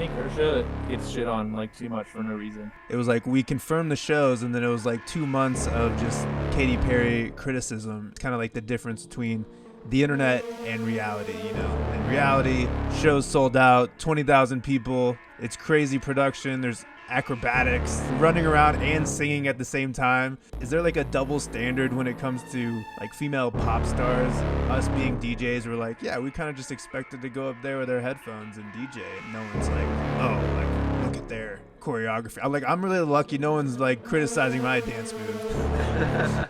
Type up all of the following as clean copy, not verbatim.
think her show gets shit on like too much for no reason. It was like we confirmed the shows, and then it was like 2 months of just Katy Perry criticism. It's kind of like the difference between the internet and reality, you know. In reality, shows sold out, 20,000 people. It's crazy production. There's acrobatics, running around and singing at the same time. Is there like a double standard when it comes to like female pop stars? Us being DJs, we're like, yeah, we kind of just expected to go up there with our headphones and DJ. No one's like, oh, like look at their choreography. I'm really lucky. No one's like criticizing my dance move.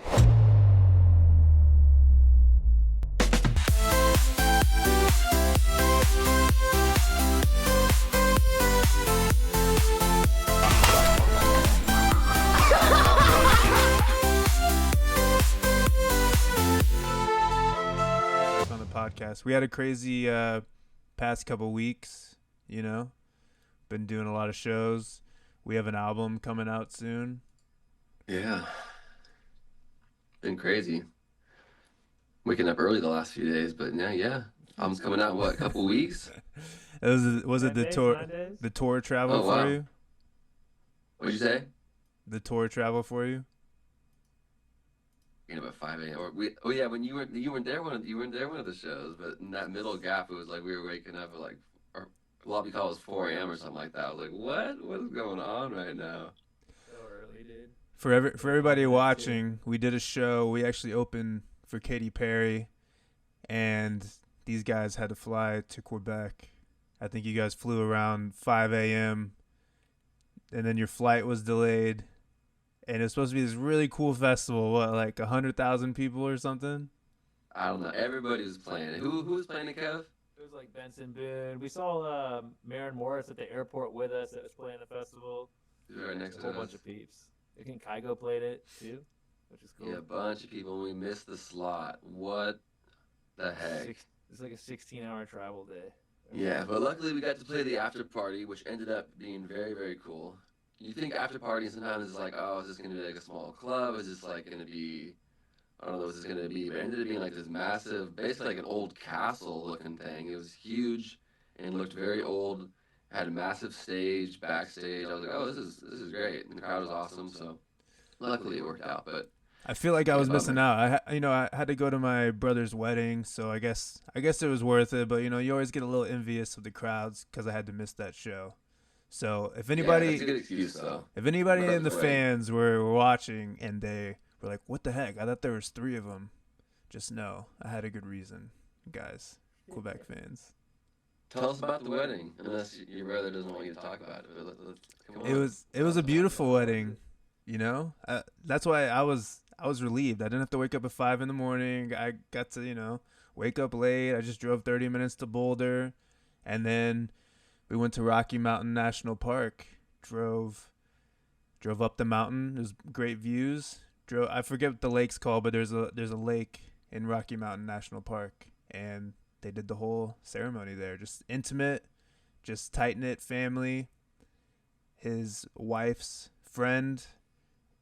Podcast. We had a crazy past couple weeks, you know. Been doing a lot of shows. We have an album coming out soon. Yeah. Been crazy. Waking up early the last few days, but yeah. Album's coming out in what, a couple weeks? Was it the tour travel for you? What'd you say? The tour travel for you? At 5 a.m. When you weren't there one of the shows, but in that middle gap it was like we were waking up at like a lobby call was 4 a.m. or something like that. I was like, what is going on right now? So early, dude. For everybody watching, we did a show. We actually opened for Katy Perry, and these guys had to fly to Quebec. I think you guys flew around 5 a.m. and then your flight was delayed. And it was supposed to be this really cool festival. What, like 100,000 people or something? I don't know. Everybody was playing. Who was playing it, Kev? It was like Benson Boone. We saw Maren Morris at the airport with us that was playing the festival. Right next to us. A whole bunch of peeps. I think Kygo played it too, which is cool. Yeah, a bunch of people. We missed the slot. What the heck? It's like a 16-hour travel day. Yeah, but luckily we got to play the after party, which ended up being very, very cool. You think after party sometimes it's like, oh, is this going to be like a small club? Is this like going to be, I don't know what this is going to be. But it ended up being like this massive, basically like an old castle looking thing. It was huge and looked very old. Had a massive stage, backstage. I was like, oh, this is great. And the crowd was awesome. So luckily it worked out. But I feel like I was missing out. I had to go to my brother's wedding, so I guess it was worth it. But you always get a little envious of the crowds because I had to miss that show. So if anybody, that's a good excuse, though. If anybody in the fans were watching and they were like, "What the heck? I thought there was 3 of them," just know I had a good reason, guys. Quebec fans. Tell us about the wedding, unless your brother doesn't want you to talk about it. Come on. It was a beautiful wedding, That's why I was relieved. I didn't have to wake up at 5 a.m. I got to wake up late. I just drove 30 minutes to Boulder, and then we went to Rocky Mountain National Park. Drove up the mountain. There's great views. I forget what the lake's called, but there's a lake in Rocky Mountain National Park, and they did the whole ceremony there. Just intimate, just tight-knit family. His wife's friend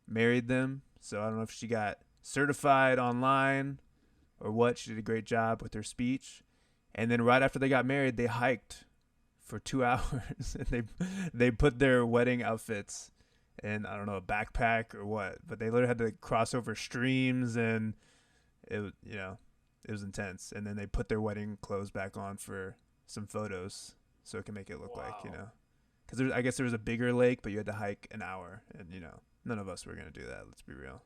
married them, so I don't know if she got certified online or what. She did a great job with her speech. And then right after they got married, they hiked for 2 hours, and they put their wedding outfits in, I don't know, a backpack or what, but they literally had to cross over streams, and it was intense. And then they put their wedding clothes back on for some photos so it can make it look like, because I guess there was a bigger lake, but you had to hike an hour, and none of us were gonna do that. Let's be real.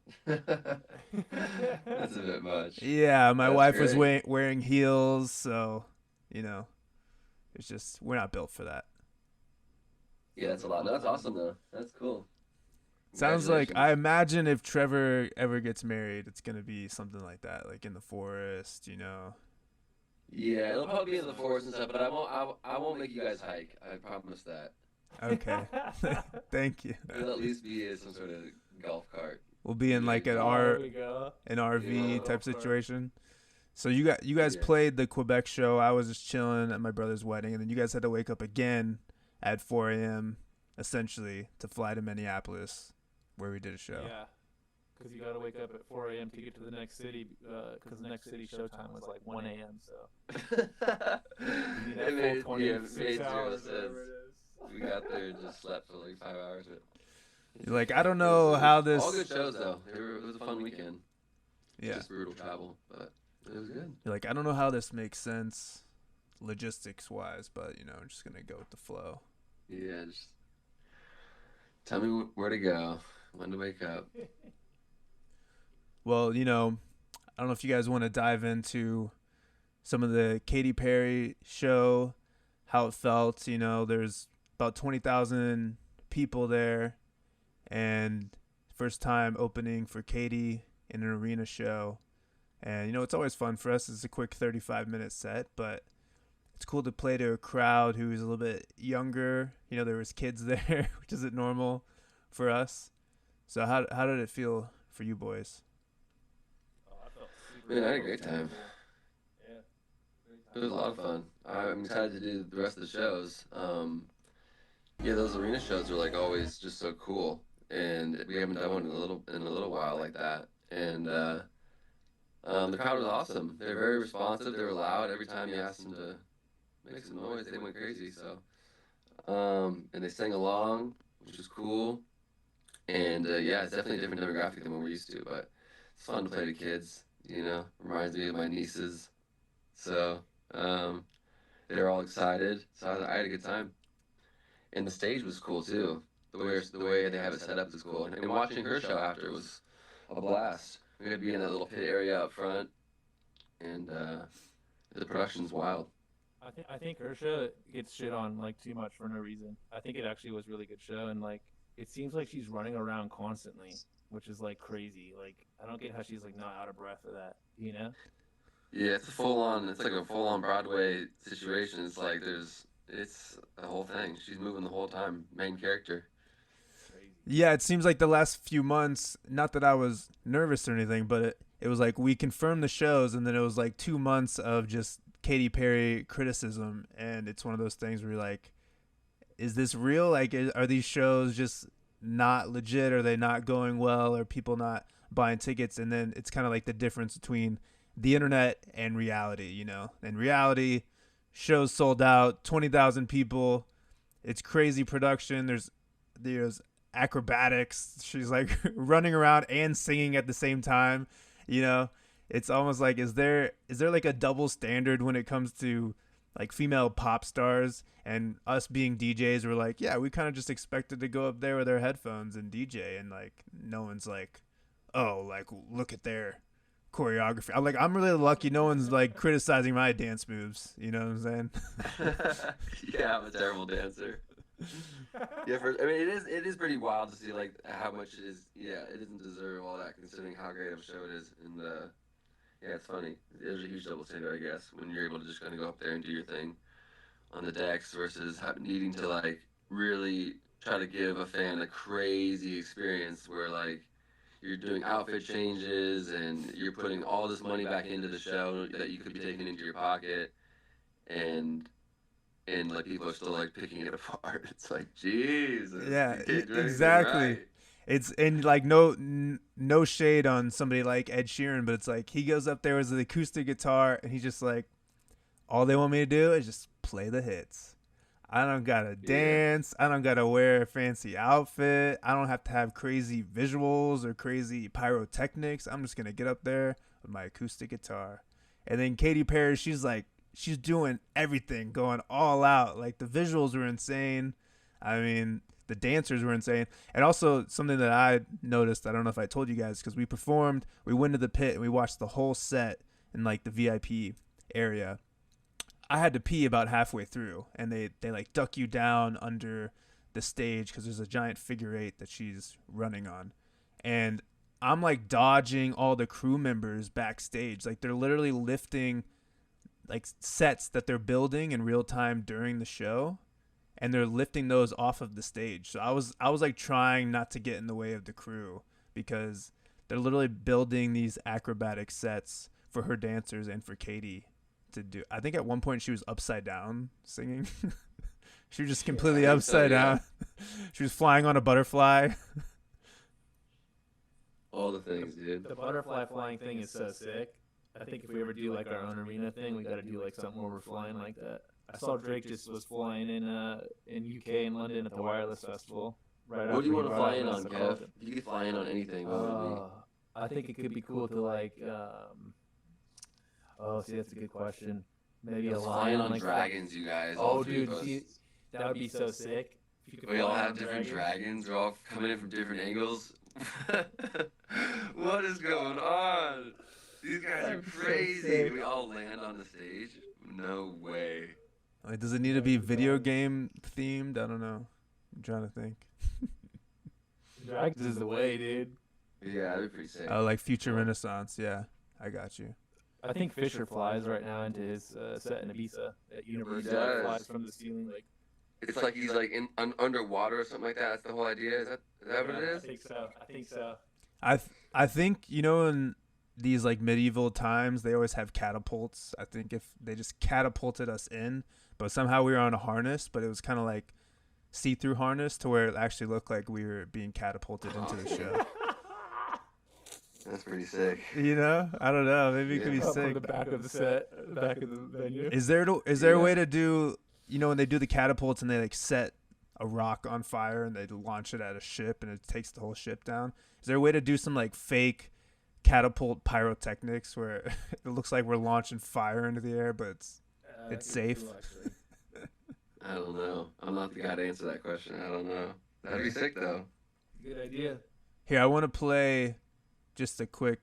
That's a bit much. Yeah, my wife was wearing heels, so it's just, we're not built for that. Yeah, that's a lot. No, that's awesome, though. That's cool. Sounds like, I imagine if Trevor ever gets married, it's going to be something like that, like in the forest, Yeah, it'll probably be in the forest and stuff, but I won't make you guys hike. I promise that. Okay. Thank you. It'll at least be some sort of golf cart. We'll be in like an RV type situation. So you guys played the Quebec show. I was just chilling at my brother's wedding, and then you guys had to wake up again at 4 a.m. essentially to fly to Minneapolis, where we did a show. Yeah, because you got to wake up at 4 a.m. to get to the next city, because the next city showtime was like 1 a.m. So you need that full 26 hours, whatever it is. We got there and just slept for like 5 hours. But You're like, I don't it was, know it how was all good this. shows though. It was a fun weekend. Yeah. Just brutal travel, but it was good. You're like, I don't know how this makes sense, logistics wise, but I'm just gonna go with the flow. Yeah, just tell me where to go, when to wake up. Well, I don't know if you guys want to dive into some of the Katy Perry show, how it felt. There's about 20,000 people there, and first time opening for Katy in an arena show. And it's always fun for us. It's a quick 35-minute set, but it's cool to play to a crowd who's a little bit younger. There was kids there, which isn't normal for us. So how did it feel for you boys? Oh, I felt super. Man, I had a great time. Yeah. It was a lot of fun. I'm excited to do the rest of the shows. Yeah, those arena shows are like always just so cool, and we haven't done one in a little while like that. And the crowd was awesome. They were very responsive. They were loud. Every time you asked them to make some noise, they went crazy. So, and they sang along, which was cool. And yeah, it's definitely a different demographic than what we're used to, but it's fun to play to kids. Reminds me of my nieces. So they're all excited. So I had a good time. And the stage was cool too. The way they have it set up is cool. And watching her show after was a blast. We had to be in that little pit area up front, and the production's wild. I think her show gets shit on like too much for no reason. I think it actually was a really good show, and like it seems like she's running around constantly, which is like crazy. Like I don't get how she's like not out of breath for that. Yeah, it's a full on. It's like a full on Broadway situation. It's like it's the whole thing. She's moving the whole time. Main character. Crazy. Yeah, it seems like the last few months, not that I was nervous or anything, but it was like we confirmed the shows, and then it was like 2 months of just Katy Perry criticism. And it's one of those things where you're like, is this real? Like, are these shows just not legit? Are they not going well? Are people not buying tickets? And then it's kind of like the difference between the internet and reality, In reality, shows sold out, 20,000 people. It's crazy production. There's acrobatics. She's like running around and singing at the same time. You know, it's almost like is there like a double standard when it comes to like female pop stars, and us being DJs? We're like, yeah, we kind of just expected to go up there with our headphones and DJ, and like no one's like, oh, like look at their choreography. I'm really lucky no one's like criticizing my dance moves. You know what I'm saying? Yeah, I'm a terrible dancer. Yeah, I mean, it is pretty wild to see like how much it is. Yeah, it doesn't deserve all that considering how great of a show it is. And yeah, it's funny. There's a huge double standard, I guess, when you're able to just kind of go up there and do your thing on the decks versus needing to like really try to give a fan a crazy experience where like you're doing outfit changes and you're putting all this money back into the show that you could be taking into your pocket, and like people are still like picking it apart. It's like, Jesus, Yeah, you can't do anything exactly. right. It's and like no shade on somebody like Ed Sheeran, but it's like he goes up there with the acoustic guitar and he's just like, all they want me to do is just play the hits. I don't gotta Yeah, dance. I don't gotta wear a fancy outfit. I don't have to have crazy visuals or crazy pyrotechnics. I'm just gonna get up there with my acoustic guitar. And then Katy Perry, she's doing everything, going all out. Like the visuals were insane. I mean, the dancers were insane. And also something that I noticed, I don't know if I told you guys, because we went to the pit and we watched the whole set in like the VIP area. I had to pee about halfway through, and they like duck you down under the stage because there's a giant figure eight that she's running on, and I'm like dodging all the crew members backstage. Like they're literally lifting like sets that they're building in real time during the show, and they're lifting those off of the stage. So I was like trying not to get in the way of the crew because they're literally building these acrobatic sets for her dancers and for Katy to do. I think at one point she was upside down singing. She was just I completely think so. upside Yeah, down. She was flying on a butterfly. all the The things, dude. the butterfly flying thing is so sick. I think if we ever do like our own arena thing, we got to do like something where we're flying like that. I saw Drake just was flying in UK and London at the Wireless Festival right What after do you he want to brought fly out in on, Vanessa Kev? Carlton. If you could fly in on anything, what would it be? I think it could be cool to like. Oh, see, that's a good question. Maybe a Flying lion on like dragons, you guys. Oh, All three dude, of us. see, that would be so sick. If you could We all fly have on different dragons. dragons. We're all coming in from different angles. What is going on? These guys are That'd be so crazy. sick. We all land on the stage. No way. Like, does it need to be video game themed? I don't know. I'm trying to think. Dragons is the way, dude. Yeah, that'd be pretty sick. Oh, like Future Renaissance. Yeah, I got you. I think Fisher flies right now into his set in Ibiza at Universal. does. Flies from the ceiling, like. It's like he's like underwater or something like that. That's the whole idea. Is that what it is? I think so. I think so. I think, you know, in these like medieval times, they always have catapults. I think if they just catapulted us in, but somehow we were on a harness, but it was kind of like see-through harness to where it actually looked like we were being catapulted into the show. That's pretty sick. You know, I don't know. Maybe it could be Yeah. From sick. the back of the set, the back of the venue. Is there a way to do, you know, when they do the catapults and they like set a rock on fire and they launch it at a ship and it takes the whole ship down? Is there a way to do some like fake catapult pyrotechnics where it looks like we're launching fire into the air, but it's That's safe? cool, actually. I don't know. I'm not the guy to answer that question. I don't know. That'd be sick though. Good idea. Here, I want to play just a quick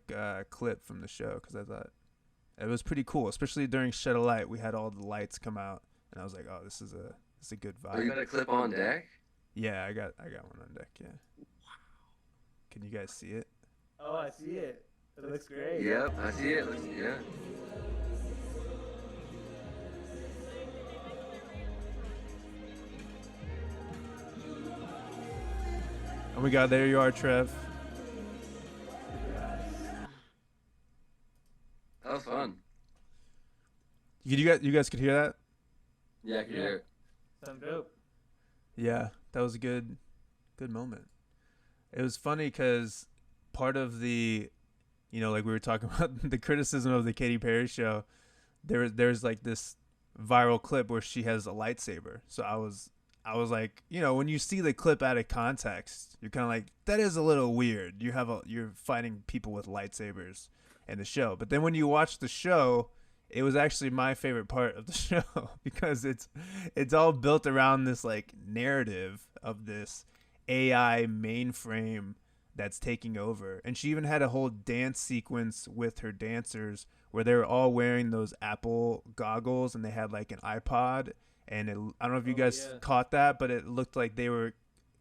clip from the show because I thought it was pretty cool, especially during Shed a Light. We had all the lights come out, and I was like, "Oh, this is a good Oh, you vibe." got a clip on deck? Yeah, I got one on deck. Yeah. Can you guys see it? Oh, I see it. It looks great. Yep, I see it. Yeah. And we got there. You are, Trev. That was fun. You guys could hear that? Yeah, I can hear it. Sound dope. Yeah, that was a good moment. It was funny because part of the, you know, like we were talking about the criticism of the Katy Perry show, there's like this viral clip where she has a lightsaber. So I was like, you know, when you see the clip out of context, you're kind of like, that is a little weird. You're fighting people with lightsabers in the show. But then when you watch the show, it was actually my favorite part of the show because it's all built around this like narrative of this AI mainframe that's taking over. And she even had a whole dance sequence with her dancers where they were all wearing those Apple goggles and they had like an iPod. And I don't know if you guys caught that, but it looked like they were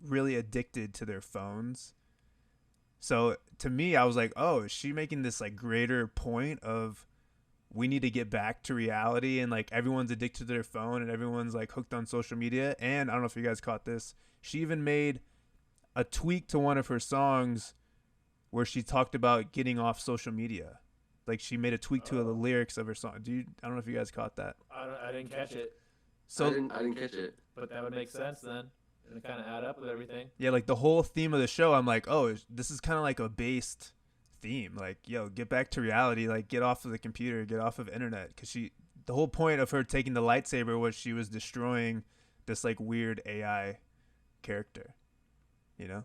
really addicted to their phones. So to me, I was like, oh, is she making this like greater point of we need to get back to reality and like everyone's addicted to their phone and everyone's like hooked on social media? And I don't know if you guys caught this. She even made a tweak to one of her songs where she talked about getting off social media. Like she made a tweak to the lyrics of her song. I don't know if you guys caught that. I didn't catch it, So I didn't catch it. but that would make sense then. And it kind of add up with everything. yeah, like the whole theme of the show, I'm like, oh, this is kind of like a based theme. Like, yo, get back to reality. Like, get off of the computer, get off of internet. Because the whole point of her taking the lightsaber was she was destroying this like weird AI character. You know?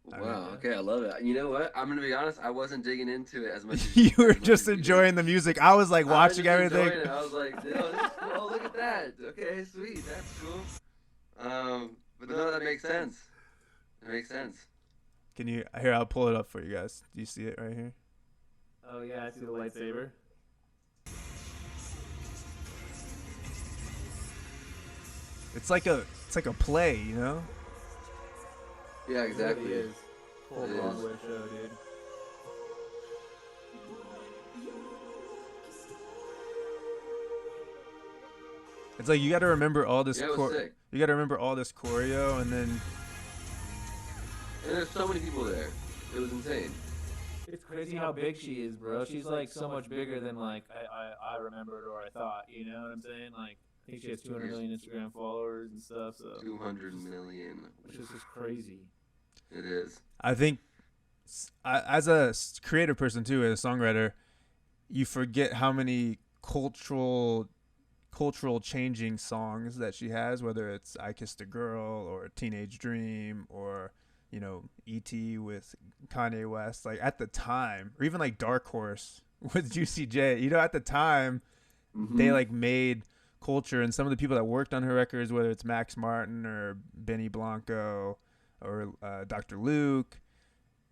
Wow. Okay, I love it. You know what? I'm gonna be honest. I wasn't digging into it as much. As You were as much just as you did. enjoying the music. I was like I was watching just everything. enjoying it. I was like, yo, this is cool. Look at that. Okay, sweet. That's cool. But no, that makes sense. That makes sense. Can you? Here, I'll pull it up for you guys. Do you see it right here? Oh yeah, I see the lightsaber. It's like a play, you know? Yeah, exactly. It really is. Full It is. Broadway show, dude. It's like you got to remember all this. Yeah, it was sick. You got to remember all this choreo, and then And there's so many people there. It was insane. It's crazy how big she is, bro. She's like so much bigger than like I remembered or I thought. You know what I'm saying? Like I think she has 200 million Instagram followers and stuff. So 200 million. which is just crazy. It is. I think as a creative person too, as a songwriter, you forget how many cultural cultural changing songs that she has, whether it's I Kissed a Girl or Teenage Dream or, you know, E.T. with Kanye West, like at the time, or even like Dark Horse with Juicy J, you know, at the time, they like made culture, and some of the people that worked on her records, whether it's Max Martin or Benny Blanco or Dr. Luke.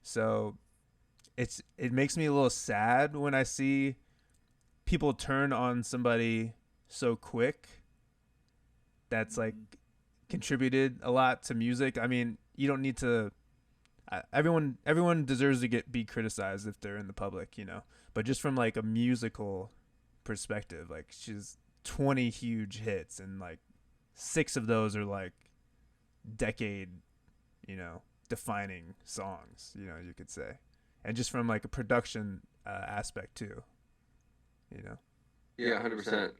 So it makes me a little sad when I see people turn on somebody so quick that's like contributed a lot to music. I mean, you don't need to. Everyone deserves to be criticized if they're in the public, you know. But just from like a musical perspective, like she's 20 huge hits, and like 6 of those are like decade, you know, defining songs, you know, you could say. And just from like a production aspect too, you know. Yeah, 100%.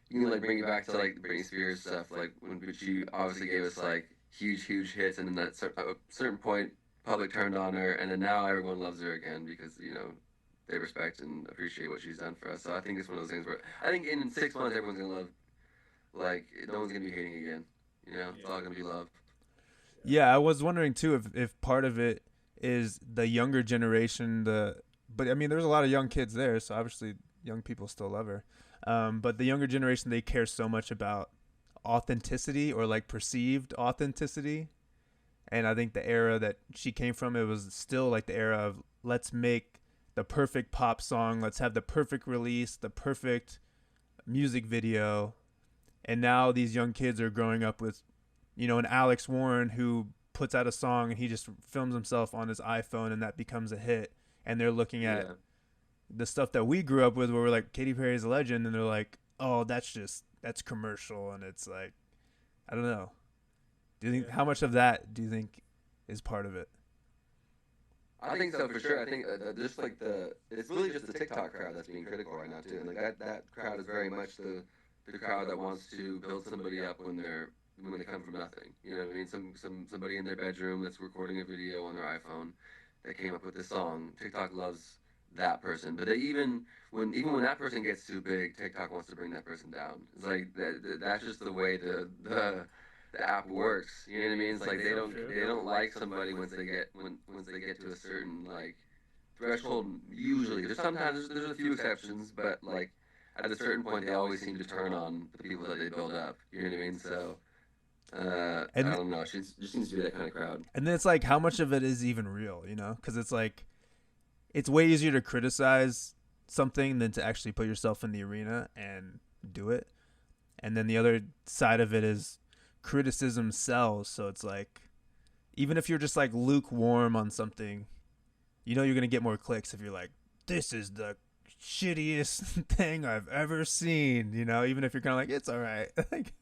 You can like bring it back to like the Britney Spears stuff, like when she obviously gave us like huge hits, and then at a certain point, public turned on her, and then now everyone loves her again because, you know, they respect and appreciate what she's done for us. So I think it's one of those things where I think in 6 months everyone's gonna love, like no one's gonna be hating again. You know, it's all gonna be love. Yeah, I was wondering too if part of it is the younger generation. But I mean, there's a lot of young kids there, so obviously young people still love her. But the younger generation, they care so much about authenticity, or like perceived authenticity. And I think the era that she came from, it was still like the era of let's make the perfect pop song, let's have the perfect release, the perfect music video. And now these young kids are growing up with, you know, an Alex Warren who puts out a song and he just films himself on his iPhone and that becomes a hit. And they're looking at the stuff that we grew up with where we're like, Katy Perry's a legend. And they're like, oh, that's commercial. And it's like, I don't know. Do you think how much of that do you think is part of it? I think so for sure. I think just like it's really just the TikTok crowd that's being critical right now too, and like that crowd is very much the crowd that wants to build somebody up when they come from nothing. You know what I mean? Somebody in their bedroom that's recording a video on their iPhone that came up with this song. TikTok loves that person, but even when that person gets too big, TikTok wants to bring that person down. It's like that's just the way the app works. You know what I mean? It's like they don't like somebody once they get to a certain like threshold. Usually, there's a few exceptions, but like at a certain point, they always seem to turn on the people that they build up. You know what I mean? So I don't know. She just seems to be that kind of crowd. And then it's like, how much of it is even real? You know, because it's like it's way easier to criticize something than to actually put yourself in the arena and do it. And then the other side of it is criticism sells, so it's like even if you're just like lukewarm on something, you know you're gonna get more clicks if you're like, this is the shittiest thing I've ever seen, you know, even if you're kind of like, it's all right. Like,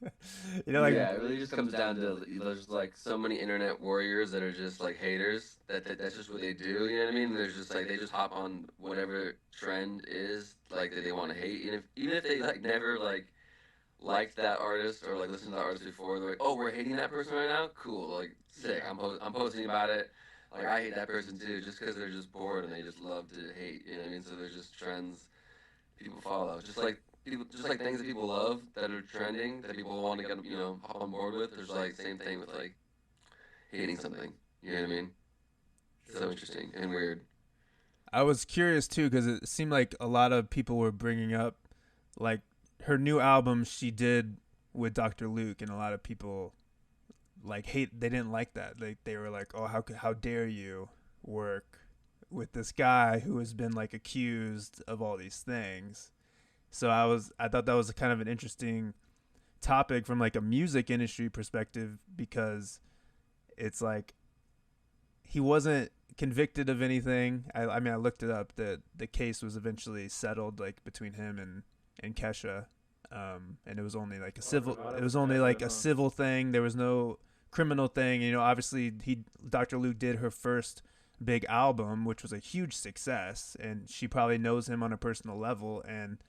you know, like, yeah, it really just comes down to there's like so many internet warriors that are just like haters that's just what they do. You know what I mean? There's just like they just hop on whatever trend is like that they want to hate, and even if they like never like liked that artist or like listened to that artist before, they're like, oh, we're hating that person right now? Cool, like sick. I'm posting about it. Like I hate that person too, just because they're just bored and they just love to hate. You know what I mean? So there's just trends people follow, just like things that people love that are trending that people want to get hop on board with. There's like same thing with like hating something. You know what I mean? So interesting and weird. I was curious too because it seemed like a lot of people were bringing up like her new album she did with Dr. Luke, and a lot of people like they didn't like that. Like they were like, oh, how dare you work with this guy who has been like accused of all these things. So I thought that was kind of an interesting topic from like a music industry perspective, because it's like he wasn't convicted of anything. I mean, I looked it up. The case was eventually settled like between him and Kesha, and it was only like a civil. It was only like a civil thing. There was no criminal thing. You know, obviously Dr. Luke did her first big album, which was a huge success, and she probably knows him on a personal level. And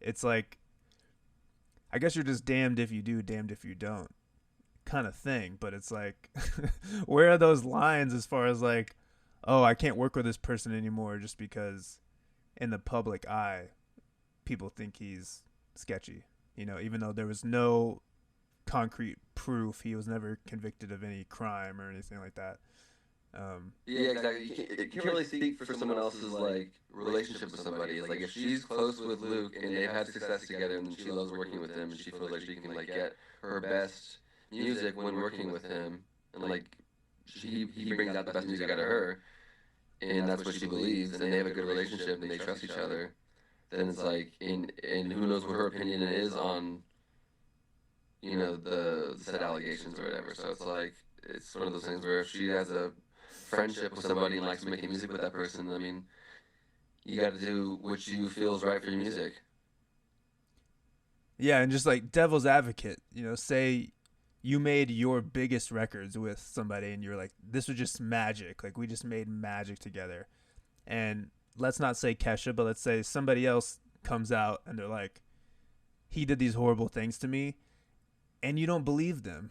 it's like, I guess you're just damned if you do, damned if you don't, kind of thing. But it's like, where are those lines as far as like, oh, I can't work with this person anymore just because in the public eye people think he's sketchy, even though there was no concrete proof, he was never convicted of any crime or anything like that. Yeah, exactly. You can't really speak for someone else's like relationship with somebody. It's like if she's close with Luke and they've had success together, and she loves working with him, and she feels like she can like get her best music when working with him, and like he brings out the best music out of her, and that's what she believes, and they have a good relationship and they trust each other. Then it's like, and who knows what her opinion is on the said allegations or whatever. So it's like it's one of those things where if she has a friendship with somebody and likes making music with that person, I mean, you got to do what you feel is right for your music. Yeah, and just like devil's advocate, say you made your biggest records with somebody and you're like, this was just magic. Like, we just made magic together. And let's not say Kesha, but let's say somebody else comes out and they're like, he did these horrible things to me, and you don't believe them.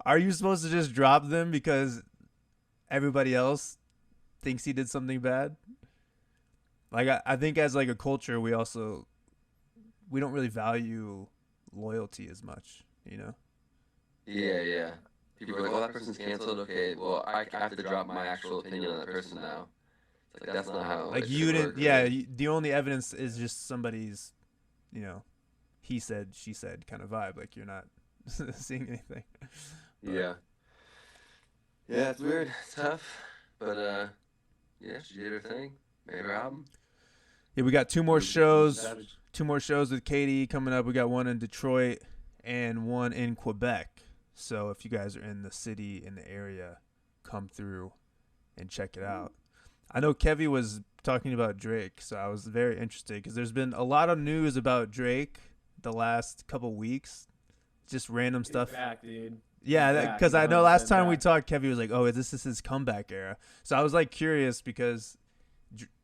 Are you supposed to just drop them because everybody else thinks he did something bad? Like, I think as like a culture, we don't really value loyalty as much, Yeah. People are like, oh, that person's canceled. Okay, well, I have to drop my actual opinion on that person now. It's like, that's not how like it you should didn't. work, Yeah, really. the only evidence is just somebody's, he said, she said kind of vibe. Like, you're not seeing anything. Yeah. Yeah, it's weird. It's tough. But, yeah, she did her thing. Made her album. Yeah, we got two more shows. Savage. Two more shows with Katy coming up. We got one in Detroit and one in Quebec. So if you guys are in the city, in the area, come through and check it out. I know Kevy was talking about Drake, so I was very interested because there's been a lot of news about Drake the last couple weeks. Just random stuff. He's back, dude. Yeah, because He's I know last 100% time we back. talked, Kevy was like, "Oh, this is his comeback era." So I was like curious because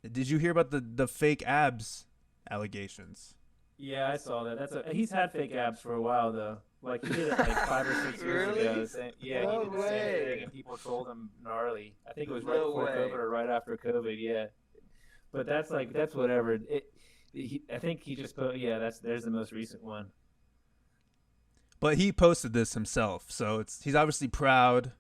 did you hear about the fake abs allegations? Yeah, I saw that. He's had fake abs for a while though. Like he did it like 5 or 6 years Really? ago. Yeah, No he did the same way. thing, and people trolled him gnarly. I think it was right No before way. COVID or right after COVID. Yeah, but that's whatever. I think he just put. Yeah, there's the most recent one. But he posted this himself, so he's obviously proud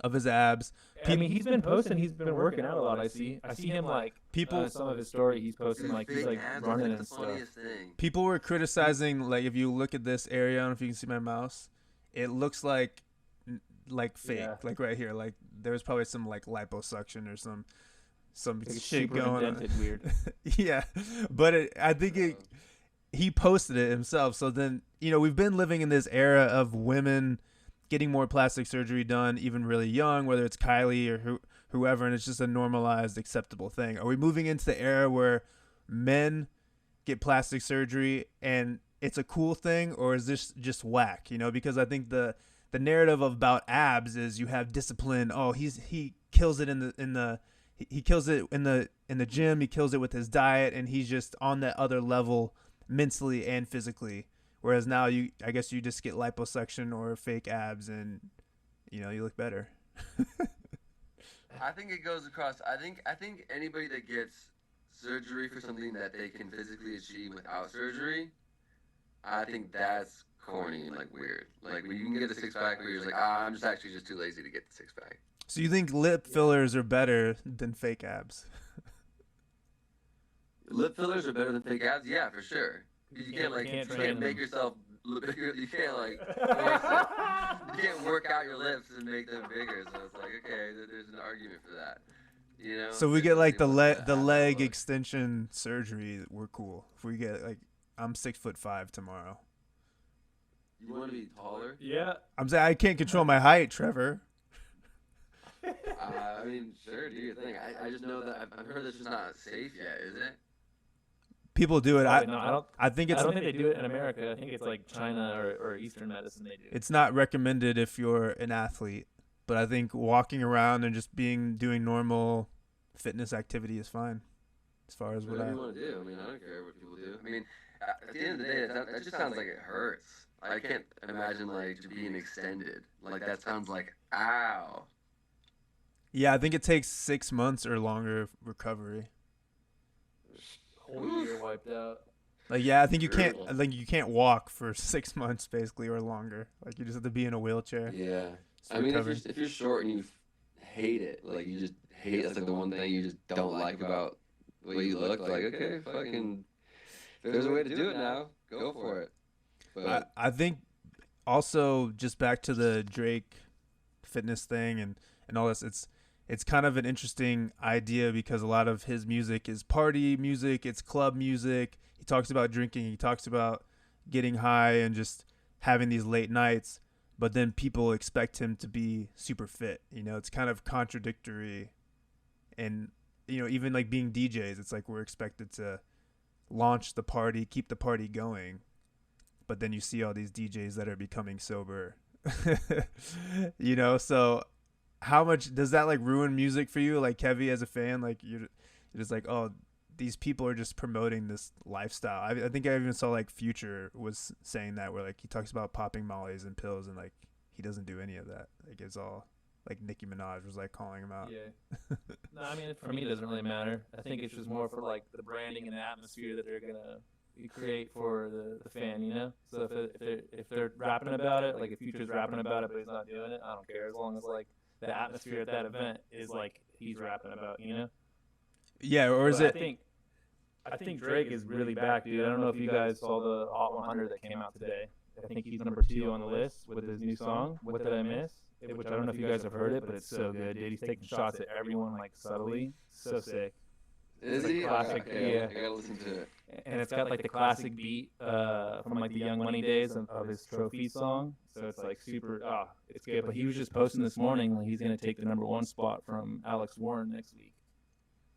of his abs. I mean, he's been posting. He's been working out a lot. I see him like People some of his story. He's posting Dude, like he's fake like abs are running like and the stuff. funniest thing. people were criticizing, like, if you look at this area, I don't know if you can see my mouse, it looks like fake, Yeah. like right here, like there's probably some like liposuction or some Like it's shit super going on. indented weird. Yeah, but I think he posted it himself. So then, we've been living in this era of women getting more plastic surgery done, even really young, whether it's Kylie or whoever, and it's just a normalized, acceptable thing. Are we moving into the era where men get plastic surgery and it's a cool thing, or is this just whack? Because I think the narrative about abs is you have discipline. Oh, he kills it he kills it in the gym. He kills it with his diet, and he's just on that other level mentally and physically. Whereas now I guess you just get liposuction or fake abs, and you look better. I think it goes across. I think anybody that gets surgery for something that they can physically achieve without surgery, I think that's corny and like weird. Like when you can get a 6-pack where you're just like, I'm just actually just too lazy to get the 6-pack. So you think lip fillers are better than fake abs? Lip fillers are better than fake abs, yeah, for sure. You can't train make them. yourself look bigger. You can't like force it. You can't work out your lips and make them bigger. So it's like, okay, there's an argument for that. So we get like the abs leg look. extension surgery. We're cool. If we get like, I'm 6'5" tomorrow. You want to be taller? Yeah. I'm saying I can't control my height, Trevor. I mean, sure, do your thing. I just know that I've heard that's just not safe yet, is it? People do it. Probably not. I think I it's don't think they do it in America. I think it's like China or Eastern medicine they do. it's not recommended if you're an athlete, but I think walking around and just doing normal fitness activity is fine. As far as Whatever you want to do. I mean, I don't care what people do. I mean, at the end of the day, that just sounds like it hurts. I can't imagine like being extended. Like that sounds like ow. Yeah, I think it takes 6 months or longer recovery. Whole year wiped out. Like, yeah, I think you For can't. real. I think you can't walk for 6 months basically or longer. Like you just have to be in a wheelchair. Yeah. Just I mean, recovering. if you're short and you hate it, like you just hate that's like the one thing you just don't like about the way you look. Like, okay, fucking, if there's a way to do it now, go for it. But I think also just back to the Drake fitness thing and all this. It's kind of an interesting idea because a lot of his music is party music. It's club music. He talks about drinking. He talks about getting high and just having these late nights. But then people expect him to be super fit. You know, it's kind of contradictory. And even like being DJs, it's like we're expected to launch the party, keep the party going. But then you see all these DJs that are becoming sober. So how much does that like ruin music for you, like Kevy, as a fan? Like you're just like, oh, these people are just promoting this lifestyle. I think I even saw like Future was saying that, where like he talks about popping mollies and pills, and like he doesn't do any of that. Like it's all like Nicki Minaj was like calling him out. Yeah. No, I mean, for me, it doesn't really matter. I think it's just more for like the branding and the atmosphere that they're gonna create for the fan, you know. So if they're rapping about it, like if Future's rapping about it, but he's not doing it, I don't care as long as like the atmosphere at that event is like he's rapping about, you know. Yeah, or is But it? I think Drake is really back, dude. I don't know if you guys saw the Hot 100 that came out today. I think he's number 2 on the list with his new song, "What Did I Miss?" Which I don't know if you guys have heard it, but it's so good, dude. He's taking shots at everyone like subtly, so sick. is It's like he? classic, Okay, yeah. I gotta listen to it. And it's got like the classic beat from like the Young Money days of his Trophy song. So it's like super, it's good. But he was just posting this morning like he's gonna take the number 1 spot from Alex Warren next week.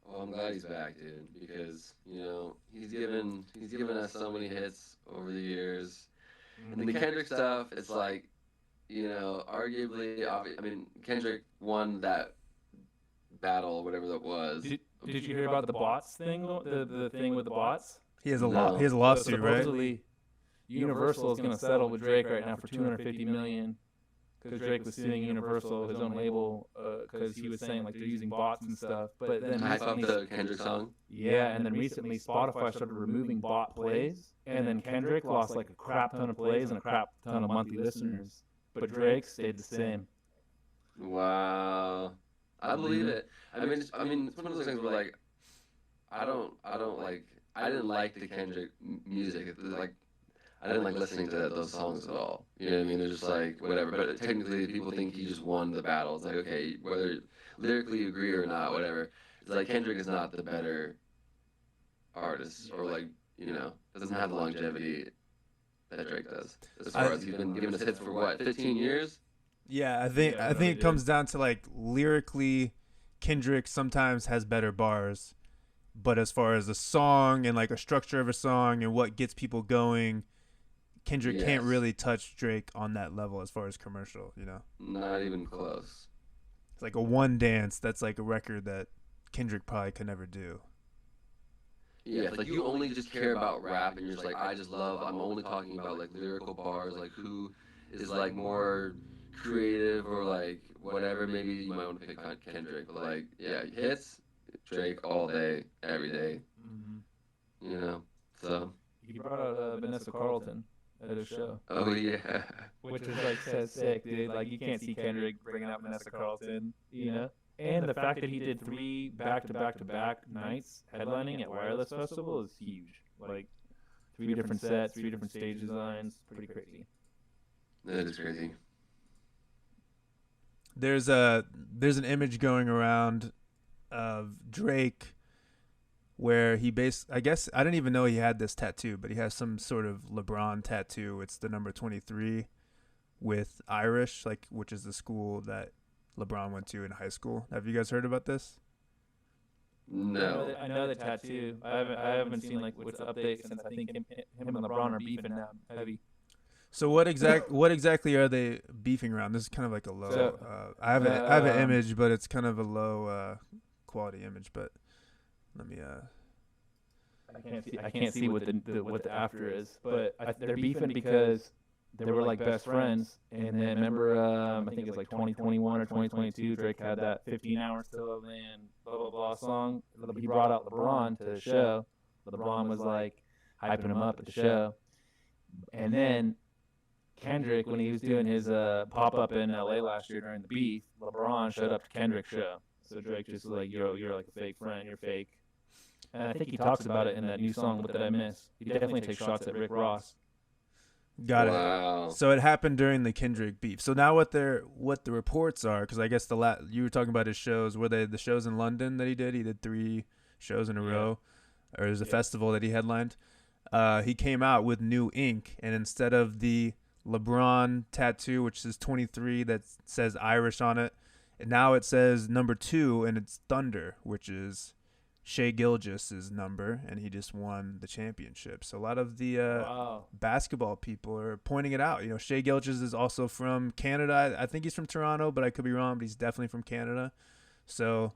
Well, I'm glad he's back, dude, because he's given us so many hits over the years. And the Kendrick stuff, it's like, arguably, I mean, Kendrick won that battle, whatever that was. Did you hear about the bots thing? The thing with the bots? He has a No. He has a So lawsuit, right? supposedly, Universal is gonna settle with Drake right now for 250 million because Drake was suing Universal, his own label, because he was saying like they're using bots and stuff. But then To hype up recently, the Kendrick song. yeah, and then recently Spotify started removing bot plays, and then Kendrick lost like a crap ton of plays and a crap ton of monthly listeners. But Drake stayed the same. Wow, I believe it. I mean, it's one of those things where like, I didn't like the Kendrick music. Like, I didn't like listening to those songs at all. You know what I mean? They're just like whatever. But technically, people think he just won the battle. It's like, okay, whether lyrically you agree or not, whatever. It's like Kendrick is not the better artist, or like, doesn't have the longevity that Drake does. As far as he's been giving us hits for what, 15 years? Yeah, Yeah, I think he it comes down to like lyrically, Kendrick sometimes has better bars, but as far as a song and like a structure of a song and what gets people going, Kendrick can't Yes. really touch Drake on that level as far as commercial. Not even close. It's like a one dance. That's like a record that Kendrick probably could never do. Yeah, it's like you only just care about rap, and you're just like, I'm only talking about like lyrical bars, like who is like more creative or like whatever. Maybe you might want to pick on Kendrick, but like, yeah, hits, Drake all day, every day, So, He brought out Vanessa Carlton at his show, oh yeah. which is like so sick, dude. Like you can't see Kendrick bringing out Vanessa Carlton, you know. And the fact that he did 3 back-to-back nights headlining at Wireless Festival is huge. Like 3 different sets, 3 different stage designs, pretty crazy. That is crazy. There's an image going around of Drake where I guess I didn't even know he had this tattoo, but he has some sort of LeBron tattoo. It's the number 23 with Irish, like, which is the school that LeBron went to in high school. Have you guys heard about this? No. I know the tattoo. I haven't seen like what's the update since I think him and LeBron are beefing now heavy. So what exactly are they beefing around? This is kind of like a low. So, I have an image, but it's kind of a low quality image. But let me. I can't see what the after is, but they're beefing because they were like best friends. And then remember, I think it's like 2021 or 2022. Drake had that 15 hours till a man, blah blah blah song. He brought out LeBron to the show. LeBron was like, hyping him up at the show. And then Kendrick, when he was doing his pop up in LA last year during the beef, LeBron showed up to Kendrick's show. So Drake just was like, you're like a fake friend, you're fake. And I think he talks about it in that new song, What Did I Miss? He definitely takes shots at Rick Ross. Got Wow. it. So it happened during the Kendrick beef. So now what the reports are, because I guess you were talking about his shows. Were they the shows in London that he did? He did 3 shows in a row, or it was a festival that he headlined. He came out with new ink, and instead of the LeBron tattoo, which is 23, that says Irish on it, and now it says number 2, and it's Thunder, which is Shai Gilgeous' number, and he just won the championship. So a lot of the basketball people are pointing it out. You know, Shai Gilgeous is also from Canada. I think he's from Toronto, but I could be wrong, but he's definitely from Canada. So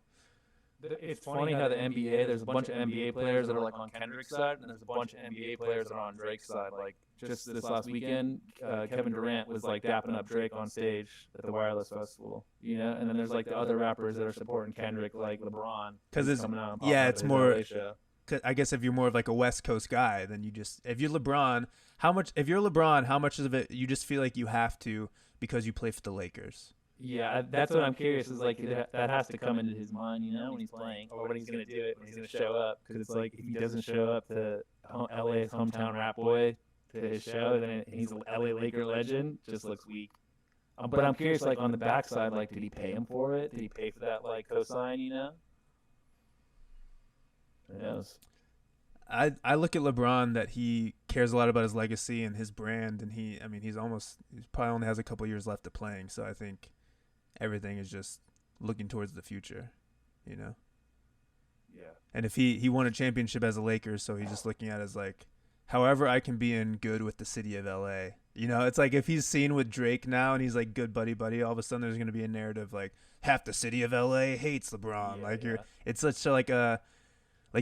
it's funny how the NBA, there's a bunch of NBA players that are like on Kendrick's side, and there's a bunch of NBA players that are on Drake's side. Like just this last weekend, Kevin Durant was like dapping up Drake on stage at the Wireless Festival, you know. And then there's like the other rappers that are supporting Kendrick, like LeBron, because it's coming out it's more. I guess if you're more of like a West Coast guy, then if you're LeBron, how much of it you just feel like you have to because you play for the Lakers? Yeah, that's what I'm curious. Is like that has to come into his mind, you know, when he's playing, or when he's gonna do it, when he's gonna show up. Because it's like if he doesn't show up to LA's hometown rap boy to his show, then he's an LA Laker legend. Just looks weak. But I'm curious, like on the backside, like did he pay him for it? Did he pay for that like cosign? You know? Who knows? I look at LeBron that he cares a lot about his legacy and his brand, and he probably only has a couple years left of playing. So I think everything is just looking towards the future, you know? Yeah. And if he won a championship as a Lakers, so he's just looking at it as like, however I can be in good with the city of LA. You know, it's like if he's seen with Drake now and he's like good buddy, all of a sudden there's going to be a narrative like half the city of LA hates LeBron. It's such like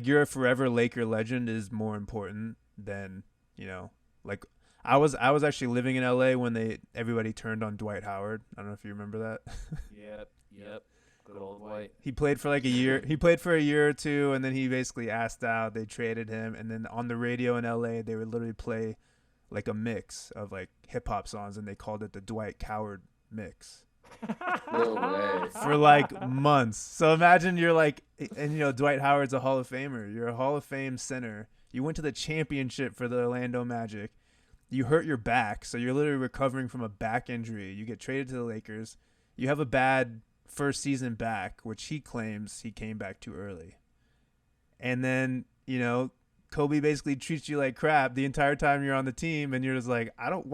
you're a forever Laker legend is more important than, you know, like I was actually living in LA when everybody turned on Dwight Howard. I don't know if you remember that. Yep. Good old Dwight. He played for like a year. He played for a year or two, and then he basically asked out. They traded him, and then on the radio in LA, they would literally play like a mix of like hip hop songs, and they called it the Dwight Coward mix. No way. For like months. So imagine you're like, and you know Dwight Howard's a Hall of Famer. You're a Hall of Fame center. You went to the championship for the Orlando Magic. You hurt your back, so you're literally recovering from a back injury. You get traded to the Lakers. You have a bad first season back, which he claims he came back too early. And then, you know, Kobe basically treats you like crap the entire time you're on the team, and you're just like, I don't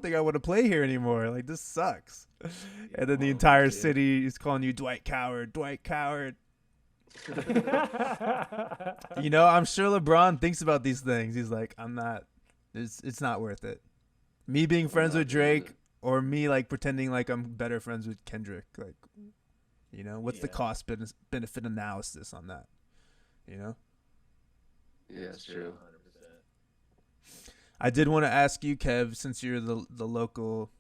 think I want to play here anymore. Like, this sucks. And then the entire city is calling you Dwight Coward. You know, I'm sure LeBron thinks about these things. He's like, it's not worth it. Me being friends with Drake or me like pretending like I'm better friends with Kendrick. Like, you know, what's the cost benefit analysis on that? You know? Yeah, it's true. 100%. I did want to ask you, Kev, since you're the local